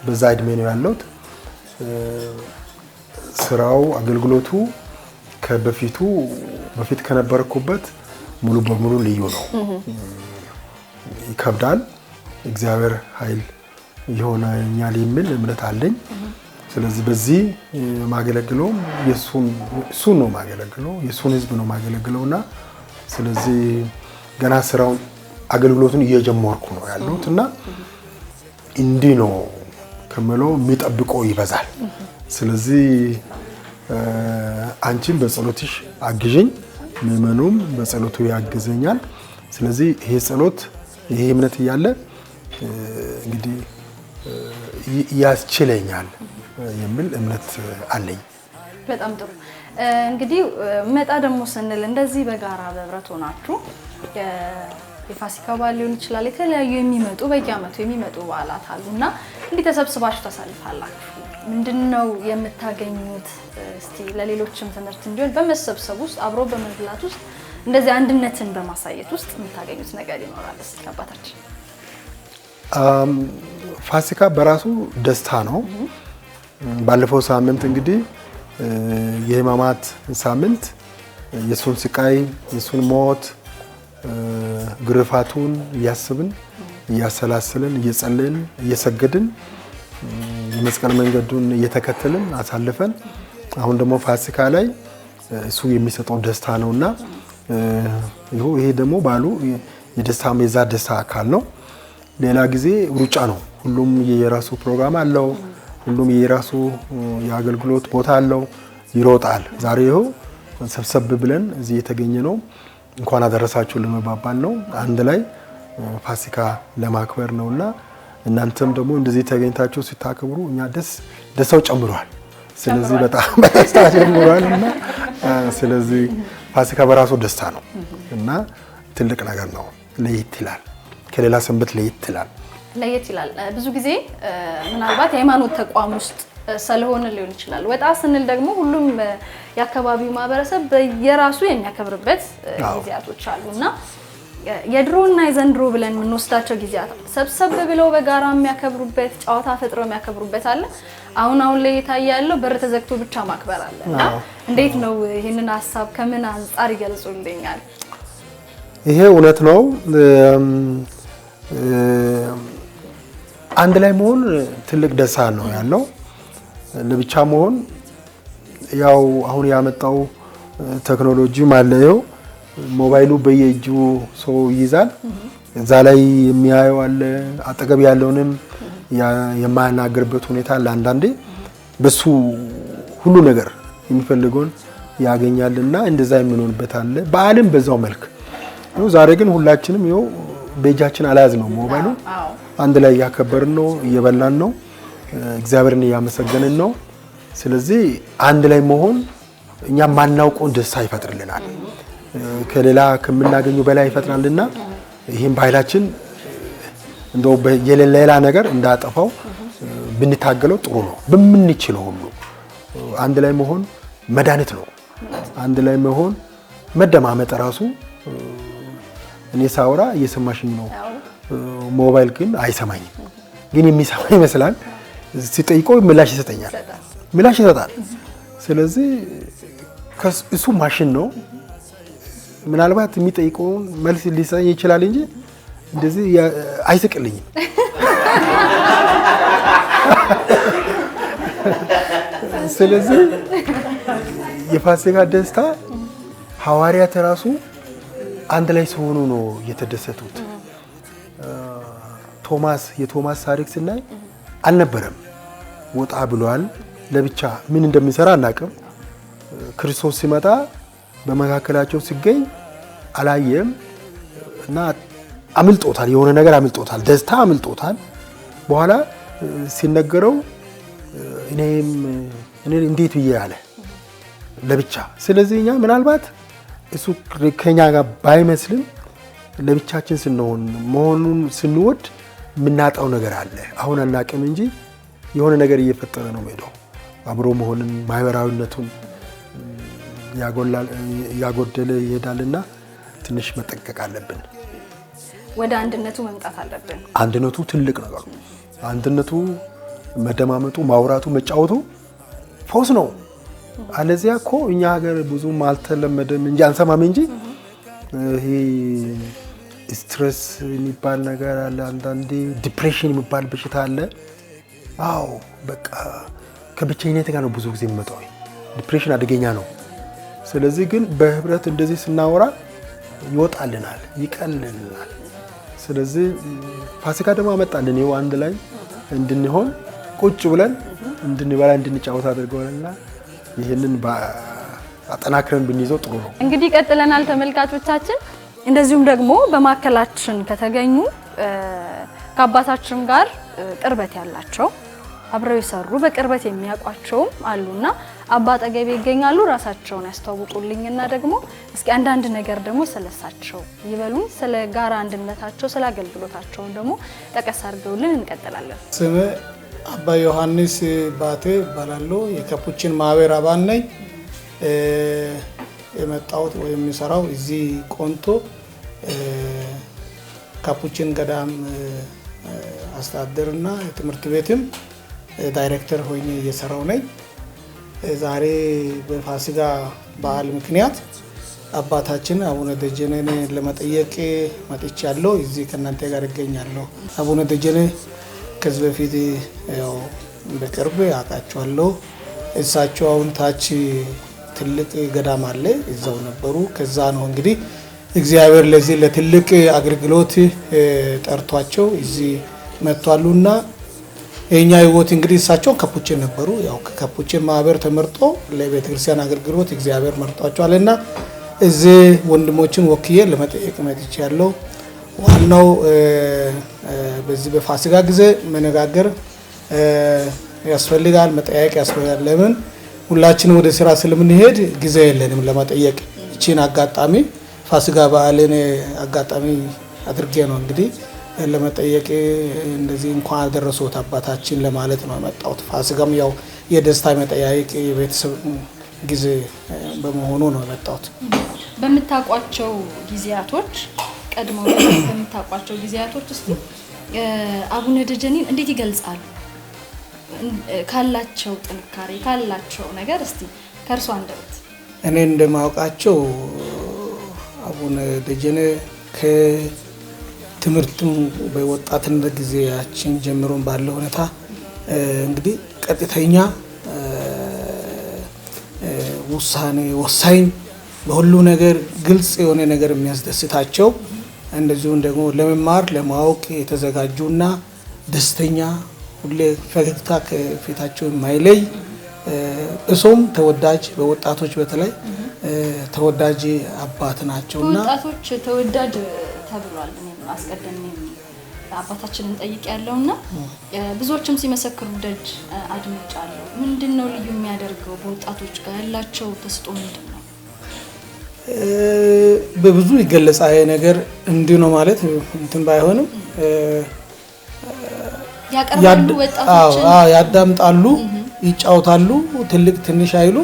በዛ እድሜ ነው ያለሁት። ስራው አገልግሎቱ በፊት ከነበርኩበት ሙሉ በሙሉ ልዩ ነው። ይከብዳል። እግዚአብሔር ኃይል ይሆናኛል የሚል እምነት አለኝ። ስለዚህ በዚህ ማገለግለው እሱን ነው ማገለግለው የሱን ህዝብ ነው ማገለግለውና ስለዚህ ገና ስራውን አገልግሎቱን እየጀመርኩ ነው ያለሁትና እንዲህ ነው ከመለው የሚጠብቀው ይበዛል ስለዚህ አንቺም በጸሎትሽ አግዥኝ ምእመኑም በጸሎቱ ያግዘኛል ስለዚህ ይሄ ጸሎት ይሄ እምነት ያለ እንግዲህ ያስችለኛል የሚል እምነት አለኝ በጣም ጥሩ እንግዲህ መጣ ደሞ ስንል እንደዚህ በጋራ በብረት ሆናችሁ የፋሲካ በዓል ሊሆን ይችላል የተለያዩ የሚመጡ በየዓመቱ የሚመጡ በዓላት አሉና እንዴ ተሰብስባችሁ ታሳልፋላችሁ ምንድነው የምታገኙት እስቲ ለሌሎችም ትምህርት እንዲሆን በመሰብሰብ ውስጥ አብሮ በመብላት ውስጥ እንደዚህ አንድነትን በማሳየት ውስጥ የምታገኙት ነገር ይኖራል እስቲ አባታችን ፋሲካ በራሱ ደስታ ነው ባለፈው ሳምንት እንግዲህ የሕማማት ሳምንት የሱን ስቃይ የሱን ሞት ግርፋቱን ያስብን ያሰላስልን እየጸለይን እየሰገድን የመስቀል መንገዱን እየተከተልን አሳልፈን አሁን ደግሞ ፋሲካ ላይ እሱ የሚሰጠው ደስታ ነውና ይሄ ደግሞ ባሉ የደስታ መዛ ደስታ አካል ነው ሌላ ጊዜ ሩጫ ነው ሁሉም የራሱ ፕሮግራም አለው ሁሉም የራሱ የአገልግሎት ቦታ አለው ይሮጣል ዛሬ ይሄው ሰብሰብ ብለን እዚህ የተገኘ ነው እንኳን አደረሳችሁ ለመባባል ነው አንድ ላይ ፋሲካ ለማክበር ነውና እናንተም ደግሞ እንደዚህ ተገኝታችሁ ሲታከብሩ እኛ ደስታው ጨምሯል ስለዚህ በጣም ደስታ ጨምሯልና ስለዚህ ፋሲካ በራሱ ደስታ ነው እና ትልቅ ነገር ነው ለየት ይላል ከሌላ ሰንበት ለየት ይላል ብዙ ጊዜ ምናልባት የሃይማኖት ተቋም ውስጥ ስለሆነ ሊሆን ይችላል ወጣ ስንል ደግሞ ሁሉም የአካባቢው ማህበረሰብ በየራሱ የሚያከብርበት ጊዜያቶች አሉና የድሮና የዘንድሮ ብለን የምንወስዳቸው ጊዜያት ሰብሰብ ብለው በጋራ የሚያከብሩበት ጨዋታ ፈጥረው የሚያከብሩበት አለ አሁን ላይ የታያለው በር ተዘግቶ ብቻ ማክበር አለና እንዴት ነው ይሄንን ሐሳብ ከምን አንፃር ይገልጹልኛል ይሄ እውነት ነው አንድ ላይ መሆን ትልቅ ደስታ ነው ያለው ለብቻ መሆን ያው አሁን ያመጣው ቴክኖሎጂ ማለየው ሞባይሉ በየእጁ ሰው ይይዛል እዛ ላይ የሚያየው አለ አጠገብ ያለውንም የማያናገርበት ሁኔታ ለአንዳንዴ በሱ ሁሉ ነገር የሚፈልገውን ያገኛልና እንደዛ የሚሆንበት አለ በዓለም በዛው መልክ ነው ዛሬ ግን ሁላችንም ይኸው በእጃችን አላዝ ነው ሞባይሉ አንድ ላይ ያከበርን ነው እየበላን ነው እግዚአብሔርን ያመሰገንን ነው ስለዚህ አንድ ላይ መሆን እኛ ማናውቀው ደስታ ይፈጥርልናል ከሌላ ከምናገኘው በላይ ይፈጥራልና ይሄን ባይላችን እንደው የሌላ ነገር እንዳጠፋው ብንታገለው ጥሩ ነው በምንችለው ሁሉ አንድ ላይ መሆን መድኃኒት ነው አንድ ላይ መሆን መደማመጥ ራሱ እኔ ሳውራ እየሰማሽኝ ነው ሞባይል ግን አይሰማኝም ግን የሚሰማ ይመስላል ሲጠይቀው ምላሽ ይሰጣል ስለዚህ እሱ ማሽን ነው ምናልባት የሚጠይቀውን መልስ ሊሰጥ ይችላል እንጂ እንደዚህ አይስቅልኝም ስለዚህ የፋሲካ ደስታ ሐዋርያት ራሱ አንድ ላይ ሲሆኑ ነው የተደሰቱት የቶማስ ታሪክ ስናይ አልነበረም ወጣ ብሏል ለብቻ ምን እንደሚሰራ አናውቅም ክርስቶስ ሲመጣ በመካከላቸው ሲገኝ አላየም እና አምልጦታል የሆነ ነገር አምልጦታል ደስታ አምልጦታል በኋላ ሲነገረው እኔ እንዴት ይያለ ለብቻ ስለዚህ እኛ ምናልባት እሱ ከኛ ጋር ባይመስልም ለብቻችን ስንሆን መሆኑን ስንወድ ምናጣው ነገር አለ አሁን አናውቅም እንጂ የሆነ ነገር እየፈጠረ ነው ሄደው አብሮ መሆንን ማህበራዊነቱን ያጎደለ ይሄዳልና ትንሽ መጠንቀቅ አለብን ወደ አንድነቱ መምጣት አለብን አንድነቱ ትልቅ ነገር ነው አንድነቱ መደማመጡ ማውራቱ መጫወቱ ፎስ ነው አለዚያ እኮ እኛ ሀገር ብዙም አልተለመደም እንጂ አንሰማም እንጂ ይሄ ስትሬስ የሚባል ነገር አለ አንዳንዴ ዲፕሬሽን የሚባል በሽታ አለ አዎ በቃ ከብቸኝነት ጋር ነው ብዙ ጊዜ የሚመጣው። ዲፕሬሽን አደገኛ ነው። ስለዚህ ግን በህብረት እንደዚህ ስናወራ ይወጣልናል፣ ይቀልልናል። ስለዚህ ፋሲካ ደግሞ አመጣልን ይኸው አንድ ላይ እንድንሆን ቁጭ ብለን እንድንበላ እንድንጫወት አድርገውና ይሄንን አጠናክረን ብንይዘው ጥሩ ነው። እንግዲህ ቀጥለናል ተመልካቾቻችን። እንደዚሁም ደግሞ በማከላችን ከተገኙ ከአባታችን ጋር ቅርበት ያላቸው አብረው ይሰሩ በቅርበት የሚያውቋቸውም አሉና አባ ጠገቤ ይገኛሉ። ራሳቸውን ያስተዋውቁልኝና ደግሞ እስኪ አንዳንድ ነገር ደግሞ ስለሳቸው ይበሉን፣ ስለ ጋራ አንድነታቸው፣ ስለ አገልግሎታቸው ደግሞ ጠቀስ አድርገውልን እንቀጥላለን። ስሜ አባ ዮሐንስ ባቴ እባላለሁ። የካፑቺን ማህበር አባል ነኝ። የመጣሁት ወይም የሚሰራው እዚህ ቆንቶ ካፑቺን ገዳም አስተዳደርና የትምህርት ቤትም ዳይሬክተር ሆኜ እየሰራው ነኝ። ዛሬ በፋሲካ በዓል ምክንያት አባታችን አቡነ ደጀኔን ለመጠየቅ መጥቻለሁ። እዚህ ከእናንተ ጋር እገኛለሁ። አቡነ ደጀኔ ከዚህ በፊት ያው በቅርብ አውቃቸዋለሁ። እሳቸው አሁን ታች ትልቅ ገዳም አለ፣ እዛው ነበሩ። ከዛ ነው እንግዲህ እግዚአብሔር ለዚህ ለትልቅ አገልግሎት ጠርቷቸው እዚህ መጥቷሉና የኛ ህይወት እንግዲህ እሳቸው ካፑቺን ነበሩ። ያው ከካፑቺን ማህበር ተመርጦ ለቤተክርስቲያን አገልግሎት እግዚአብሔር መርጧቸዋልና እዚህ ወንድሞችን ወክዬ ለመጠየቅ መጥቻለሁ። ዋናው በዚህ በፋሲካ ጊዜ መነጋገር ያስፈልጋል፣ መጠያየቅ ያስፈልጋል። ለምን ሁላችን ወደ ስራ ስለምንሄድ ጊዜ የለንም ለመጠየቅ። እቺን አጋጣሚ ፋሲካ በዓልን አጋጣሚ አድርጌ ነው እንግዲህ ለመጠየቅ እንደዚህ እንኳን አደረሰዎት አባታችን ለማለት ነው የመጣሁት። ፋሲካም ያው የደስታ መጠያየቅ የቤተሰብ ጊዜ በመሆኑ ነው የመጣሁት። በምታውቋቸው ጊዜያቶች ቀድሞ በምታውቋቸው ጊዜያቶች እስቲ አቡነ ደጀኔን እንዴት ይገልጻሉ? ካላቸው ጥንካሬ ካላቸው ነገር እስቲ ከእርሱ አንደበት። እኔ እንደማውቃቸው አቡነ ደጀኔ ከትምህርቱም በወጣትነት ጊዜያችን ጀምሮን ባለው ሁኔታ እንግዲህ ቀጥተኛ ውሳኔ ወሳኝ በሁሉ ነገር ግልጽ የሆነ ነገር የሚያስደስታቸው እንደዚሁም ደግሞ ለመማር ለማወቅ የተዘጋጁና ደስተኛ ሁሌ ፈገግታ ከፊታቸው የማይለይ እሱም ተወዳጅ በወጣቶች በተለይ ተወዳጅ አባት ናቸውና ወጣቶች ተወዳጅ ተብሏል። እኔም አስቀድሜ አባታችንን ጠይቅ ያለውና ብዙዎችም ሲመሰክሩ ደጅ አድምጫለሁ። ምንድነው ልዩ የሚያደርገው በወጣቶች ጋር ያላቸው ተስጦ ምንድነው? በብዙ ይገለጻ ይሄ ነገር እንዲህ ነው ማለት እንትን ባይሆንም ያቀርባሉ፣ ወጣቶችን ያዳምጣሉ፣ ይጫወታሉ፣ ትልቅ ትንሽ አይሉ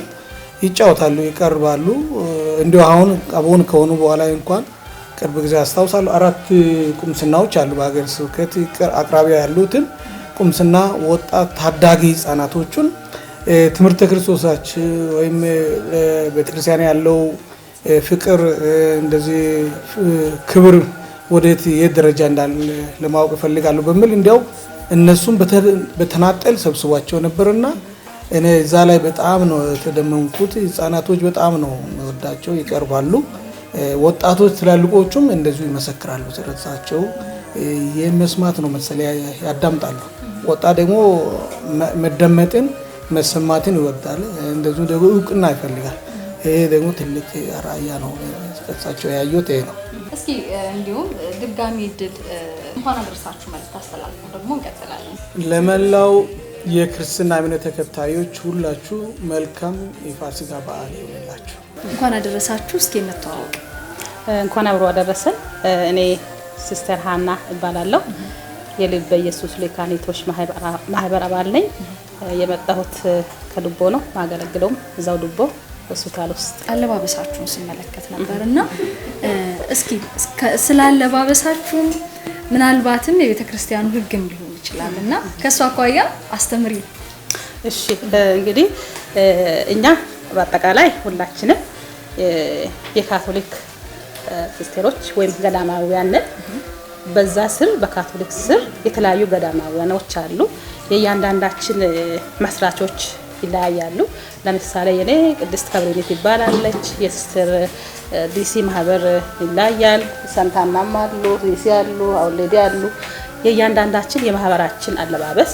ይጫወታሉ፣ ይቀርባሉ። እንዲሁ አሁን ከሆኑ በኋላ እንኳን ቅርብ ጊዜ አስታውሳለሁ 4 ቁምስናዎች አሉ በሀገር ስብከት አቅራቢያ ያሉትን ቁምስና ወጣት ታዳጊ ህጻናቶቹን ትምህርተ ክርስቶሳች ወይም ቤተክርስቲያን ያለው ፍቅር እንደዚህ ክብር ወዴት የደረጃ እንዳለ ለማወቅ ፈልጋለሁ በሚል እንዲያው እነሱም በተናጠል ሰብስቧቸው ነበርና እኔ እዛ ላይ በጣም ነው ተደመምኩት። ህጻናቶች በጣም ነው ወዳቸው ይቀርባሉ። ወጣቶች ትላልቆቹም እንደዚሁ ይመሰክራሉ። ስለታቸው የመስማት ነው መሰለኝ ያዳምጣሉ። ወጣት ደግሞ መደመጥን መሰማትን ይወዳል። እንደዚሁ ደግሞ እውቅና ይፈልጋል። ይሄ ደግሞ ትልቅ ራያ ነው። ስለታቸው ያዩት ይሄ ነው። እስኪ እንዲሁም ድጋሚ እድል እንኳን አደረሳችሁ ማለት አስተላልፉ ደግሞ እንቀጥላለን። ለመላው የክርስትና እምነት ተከታዮች ሁላችሁ መልካም የፋሲካ በዓል ይሁንላችሁ። እንኳን አደረሳችሁ። እስኪ እንተዋወቅ። እንኳን አብሮ አደረሰን። እኔ ሲስተር ሃና እባላለሁ። የልብ በኢየሱስ ሌካኒቶች ማህበር አባል ነኝ። የመጣሁት ከዱቦ ነው። ማገለግለውም እዛው ዱቦ ሆስፒታል ውስጥ። አለባበሳችሁን ስመለከት ነበርና እስኪ ስለ አለባበሳችሁ ምናልባትም የቤተ ክርስቲያኑ ህግም ሊሆን ይችላልና ከሷ አኳያ አስተምሪ። እሺ እንግዲህ እኛ በአጠቃላይ ሁላችንም የካቶሊክ ሲስተሮች ወይም ገዳማውያን ነን። በዛ ስር በካቶሊክ ስር የተለያዩ ገዳማውያኖች አሉ። የእያንዳንዳችን መስራቾች ይለያያሉ። ለምሳሌ የኔ ቅድስት ከብሬት ይባላለች። የሲስተር ዲሲ ማህበር ይለያያል። ሰንታናም አሉ፣ ዲሲ አሉ፣ አውሌዲ አሉ። የእያንዳንዳችን የማህበራችን አለባበስ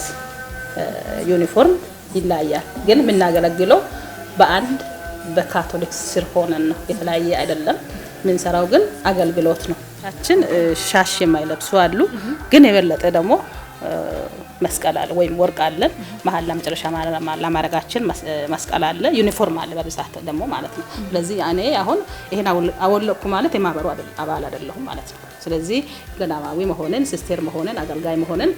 ዩኒፎርም ይለያያል። ግን የምናገለግለው በአንድ በካቶሊክ ስር ሆነን ነው። የተለያየ አይደለም። የምንሰራው ግን አገልግሎት ነው። ታችን ሻሽ የማይለብሱ አሉ። ግን የበለጠ ደግሞ መስቀል አለ ወይም ወርቅ አለ። መሀል ለመጨረሻ ለማረጋችን መስቀል አለ። ዩኒፎርም አለ በብዛት ደግሞ ማለት ነው። ስለዚህ እኔ አሁን ይሄን አወለኩ ማለት የማህበሩ አባል አይደለሁም ማለት ነው። ስለዚህ ገዳማዊ መሆንን፣ ሲስተር መሆንን፣ አገልጋይ መሆንን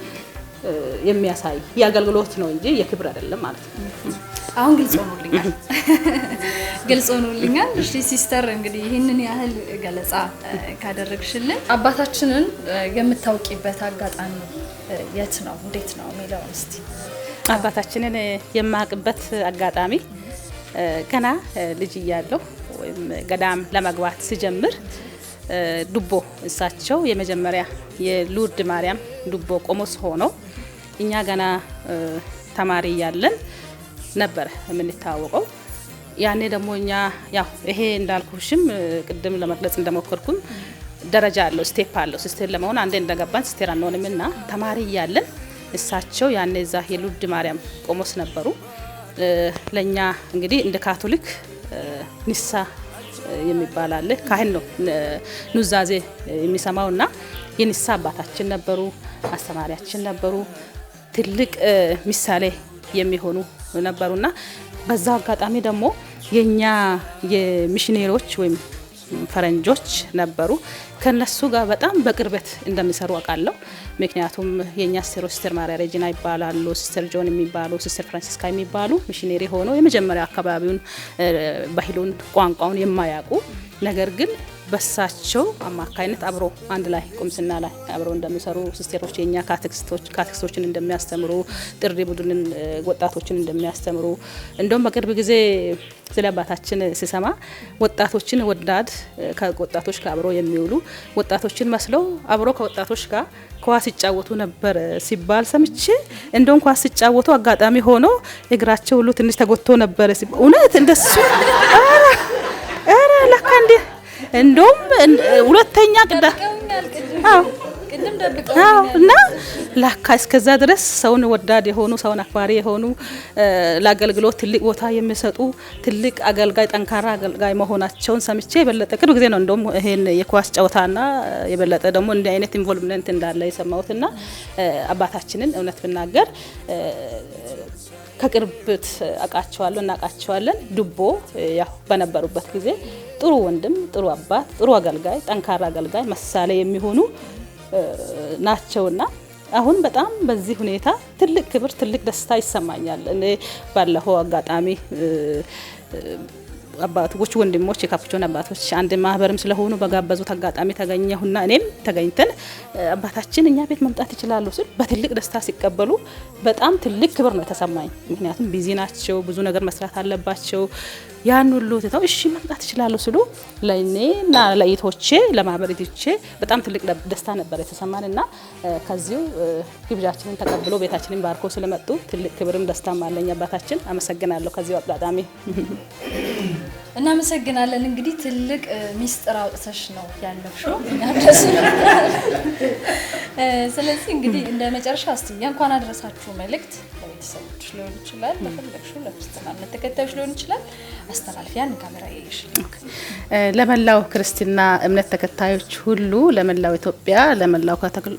የሚያሳይ የአገልግሎት ነው እንጂ የክብር አይደለም ማለት ነው። አሁን ግልጽ ሆኖልኛል። እሺ ሲስተር እንግዲህ ይህንን ያህል ገለጻ ካደረግሽልን አባታችንን የምታውቂበት አጋጣሚ የት ነው እንዴት ነው የሚለውን እስቲ። አባታችንን የማውቅበት አጋጣሚ ገና ልጅ እያለሁ ወይም ገዳም ለመግባት ሲጀምር ዱቦ እሳቸው የመጀመሪያ የሉርድ ማርያም ዱቦ ቆሞስ ሆነው እኛ ገና ተማሪ ያለን ነበር የምንታወቀው። ያኔ ደግሞ እኛ ያው ይሄ እንዳልኩሽም ቅድም ለመግለጽ እንደሞከርኩም ደረጃ አለው፣ ስቴፕ አለው። ሲስተር ለመሆን አንዴ እንደገባን ሲስተር አንሆንምና ተማሪ ያለን እሳቸው ያኔ እዛ የሉርድ ማርያም ቆሞስ ነበሩ። ለኛ እንግዲህ እንደ ካቶሊክ ንሳ የሚባል አለ። ካህን ነው ኑዛዜ የሚሰማውና የንሳ አባታችን ነበሩ፣ አስተማሪያችን ነበሩ። ትልቅ ምሳሌ የሚሆኑ ነበሩና በዛው አጋጣሚ ደግሞ የኛ የሚሽነሪዎች ወይም ፈረንጆች ነበሩ። ከነሱ ጋር በጣም በቅርበት እንደሚሰሩ አውቃለሁ። ምክንያቱም የኛ ሲስተር ማሪያ ሬጂና ይባላሉ፣ ሲስተር ጆን የሚባሉ፣ ሲስተር ፍራንሲስካ የሚባሉ ሚሽነሪ ሆነው የመጀመሪያ አካባቢውን ባህሉን ቋንቋውን የማያውቁ ነገር ግን በሳቸው አማካይነት አብሮ አንድ ላይ ቁምስና ላይ አብሮ እንደሚሰሩ ሲስተሮች የኛ ካቴክስቶችን እንደሚያስተምሩ ጥሪ ቡድንን ወጣቶችን እንደሚያስተምሩ እንደውም በቅርብ ጊዜ ስለ አባታችን ሲሰማ ወጣቶችን ወዳድ ከወጣቶች ጋር አብሮ የሚውሉ ወጣቶችን መስለው አብሮ ከወጣቶች ጋር ኳስ ይጫወቱ ነበር ሲባል ሰምቼ እንደውም ኳስ ሲጫወቱ አጋጣሚ ሆኖ እግራቸው ሁሉ ትንሽ ተጎትቶ ነበር ሲባል እውነት እንደሱ ለካ እንደ እንደውም ሁለተኛ እና ላካ እስከዛ ድረስ ሰውን ወዳድ የሆኑ ሰውን አክባሪ የሆኑ ለአገልግሎት ትልቅ ቦታ የሚሰጡ ትልቅ አገልጋይ ጠንካራ አገልጋይ መሆናቸውን ሰምቼ የበለጠ ቅርብ ጊዜ ነው እንደውም ይሄን የኳስ ጨዋታና የበለጠ ደግሞ እንደ አይነት ኢንቮልቭመንት እንዳለ የሰማሁትና አባታችንን እውነት ብናገር ከቅርብት አቃቸዋለሁ እናቃቸዋለን። ዱቦ ያው በነበሩበት ጊዜ ጥሩ ወንድም፣ ጥሩ አባት፣ ጥሩ አገልጋይ፣ ጠንካራ አገልጋይ መሳሌ የሚሆኑ ናቸውና አሁን በጣም በዚህ ሁኔታ ትልቅ ክብር ትልቅ ደስታ ይሰማኛል። እኔ ባለፈው አጋጣሚ አባቶች ወንድሞች የካፕቾን አባቶች አንድ ማህበርም ስለሆኑ በጋበዙት አጋጣሚ ተገኘሁና እኔም ተገኝተን አባታችን እኛ ቤት መምጣት ይችላሉ ሲል በትልቅ ደስታ ሲቀበሉ በጣም ትልቅ ክብር ነው የተሰማኝ። ምክንያቱም ቢዚ ናቸው፣ ብዙ ነገር መስራት አለባቸው። ያን ሁሉ ትተው እሺ መምጣት ይችላሉ ሲሉ ለኔና ለይቶቼ ለማህበሪቶቼ በጣም ትልቅ ደስታ ነበር የተሰማንና ከዚሁ ግብዣችንን ተቀብሎ ቤታችንን ባርኮ ስለመጡ ትልቅ ክብርም ደስታም አለኝ። አባታችን አመሰግናለሁ። ከዚሁ አጋጣሚ እናመሰግናለን። እንግዲህ ትልቅ ሚስጥር አውጥተሽ ነው ያለሽው። ስለዚህ እንግዲህ እንደ መጨረሻ እስቲ እንኳን አደረሳችሁ መልእክት ለቤተሰቦች ሊሆን ይችላል፣ ለፈለግሽው ለክርስትና እምነት ተከታዮች ሊሆን ይችላል፣ አስተላልፊያን ካሜራ ይይሽ። ለመላው ክርስትና እምነት ተከታዮች ሁሉ፣ ለመላው ኢትዮጵያ፣ ለመላው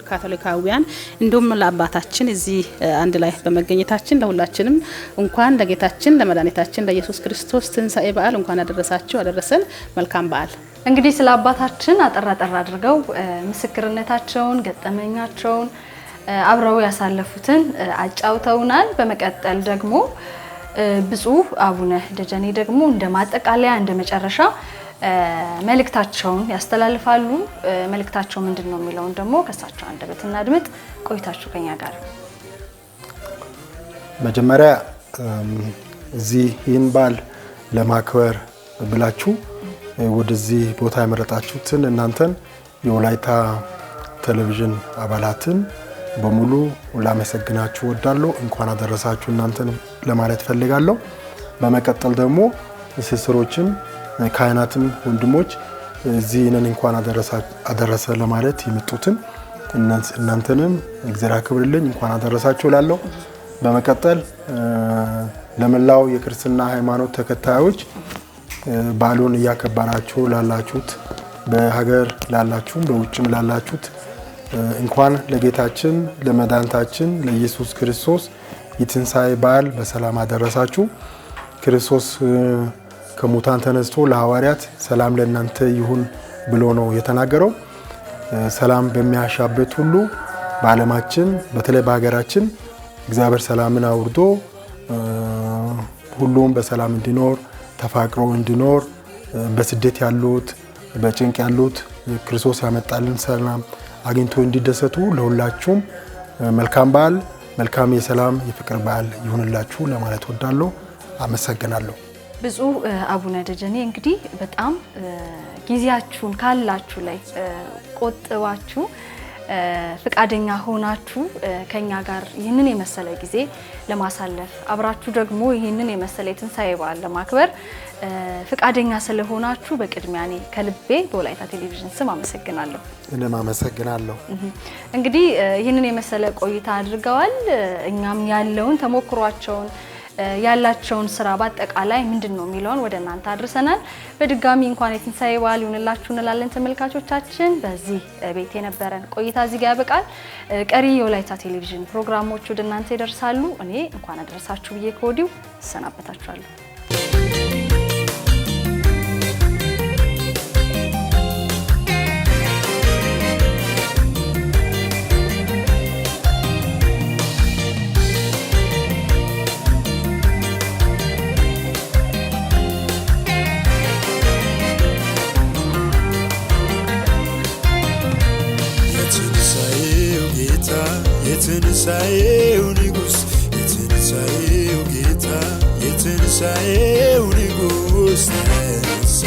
ካቶሊካውያን እንዲሁም ለአባታችን እዚህ አንድ ላይ በመገኘታችን ለሁላችንም እንኳን ለጌታችን ለመድኃኒታችን ለኢየሱስ ክርስቶስ ትንሣኤ በዓል እንኳን አደረሳችሁ አደረሰን። መልካም በዓል። እንግዲህ ስለ አባታችን አጠራ አድርገው ምስክርነታቸውን ገጠመኛቸውን አብረው ያሳለፉትን አጫውተውናል። በመቀጠል ደግሞ ብፁዕ አቡነ ደጀኔ ደግሞ እንደ ማጠቃለያ እንደ መጨረሻ መልእክታቸውን ያስተላልፋሉ። መልእክታቸው ምንድነው የሚለውን ደግሞ ከሳቸው አንደበት እናድምጥ። ቆይታችሁ ከኛ ጋር። መጀመሪያ እዚህ ይህን በዓል ለማክበር ብላችሁ ወደዚህ ቦታ ያመረጣችሁትን እናንተን የወላይታ ቴሌቪዥን አባላትን በሙሉ ላመሰግናችሁ ወዳለሁ። እንኳን አደረሳችሁ እናንተን ለማለት ፈልጋለሁ። በመቀጠል ደግሞ ሲስተሮችም ካህናትም ወንድሞች እዚህንን እንኳን አደረሰ ለማለት የመጡትን እናንተንም እግዚአብሔር ያክብርልኝ እንኳን አደረሳችሁ ላለው። በመቀጠል ለመላው የክርስትና ሃይማኖት ተከታዮች በዓሉን እያከበራችሁ ላላችሁት በሀገር ላላችሁም በውጭም ላላችሁት እንኳን ለጌታችን ለመድኃኒታችን ለኢየሱስ ክርስቶስ የትንሣኤ በዓል በሰላም አደረሳችሁ። ክርስቶስ ከሙታን ተነስቶ ለሐዋርያት ሰላም ለእናንተ ይሁን ብሎ ነው የተናገረው። ሰላም በሚያሻበት ሁሉ በዓለማችን በተለይ በሀገራችን እግዚአብሔር ሰላምን አውርዶ ሁሉም በሰላም እንዲኖር ተፋቅሮ እንዲኖር በስደት ያሉት በጭንቅ ያሉት ክርስቶስ ያመጣልን ሰላም አግኝቶ እንዲደሰቱ ለሁላችሁም መልካም በዓል መልካም የሰላም የፍቅር በዓል ይሁንላችሁ ለማለት ወዳለሁ። አመሰግናለሁ። ብፁዕ አቡነ ደጀኔ እንግዲህ በጣም ጊዜያችሁን ካላችሁ ላይ ቆጥባችሁ ፍቃደኛ ሆናችሁ ከኛ ጋር ይህንን የመሰለ ጊዜ ለማሳለፍ አብራችሁ ደግሞ ይህንን የመሰለ የትንሣኤ በዓል ለማክበር ፍቃደኛ ስለሆናችሁ በቅድሚያ እኔ ከልቤ በወላይታ ቴሌቪዥን ስም አመሰግናለሁ። እኔም አመሰግናለሁ። እንግዲህ ይህንን የመሰለ ቆይታ አድርገዋል። እኛም ያለውን ተሞክሯቸውን ያላቸውን ስራ በአጠቃላይ ምንድነው የሚለውን ወደ እናንተ አድርሰናል። በድጋሚ እንኳን የትንሣኤ በዓል ይሁንላችሁ እንላለን ተመልካቾቻችን። በዚህ ቤት የነበረን ቆይታ እዚህ ጋር ያበቃል። ቀሪ የወላይታ ቴሌቪዥን ፕሮግራሞች ወደ እናንተ ይደርሳሉ። እኔ እንኳን አደረሳችሁ ብዬ ከወዲሁ እሰናበታችኋለሁ። የትንሣኤው ንጉሥ የትንሣኤው ጌታ የትንሣኤው ንጉሥ ተነሳ።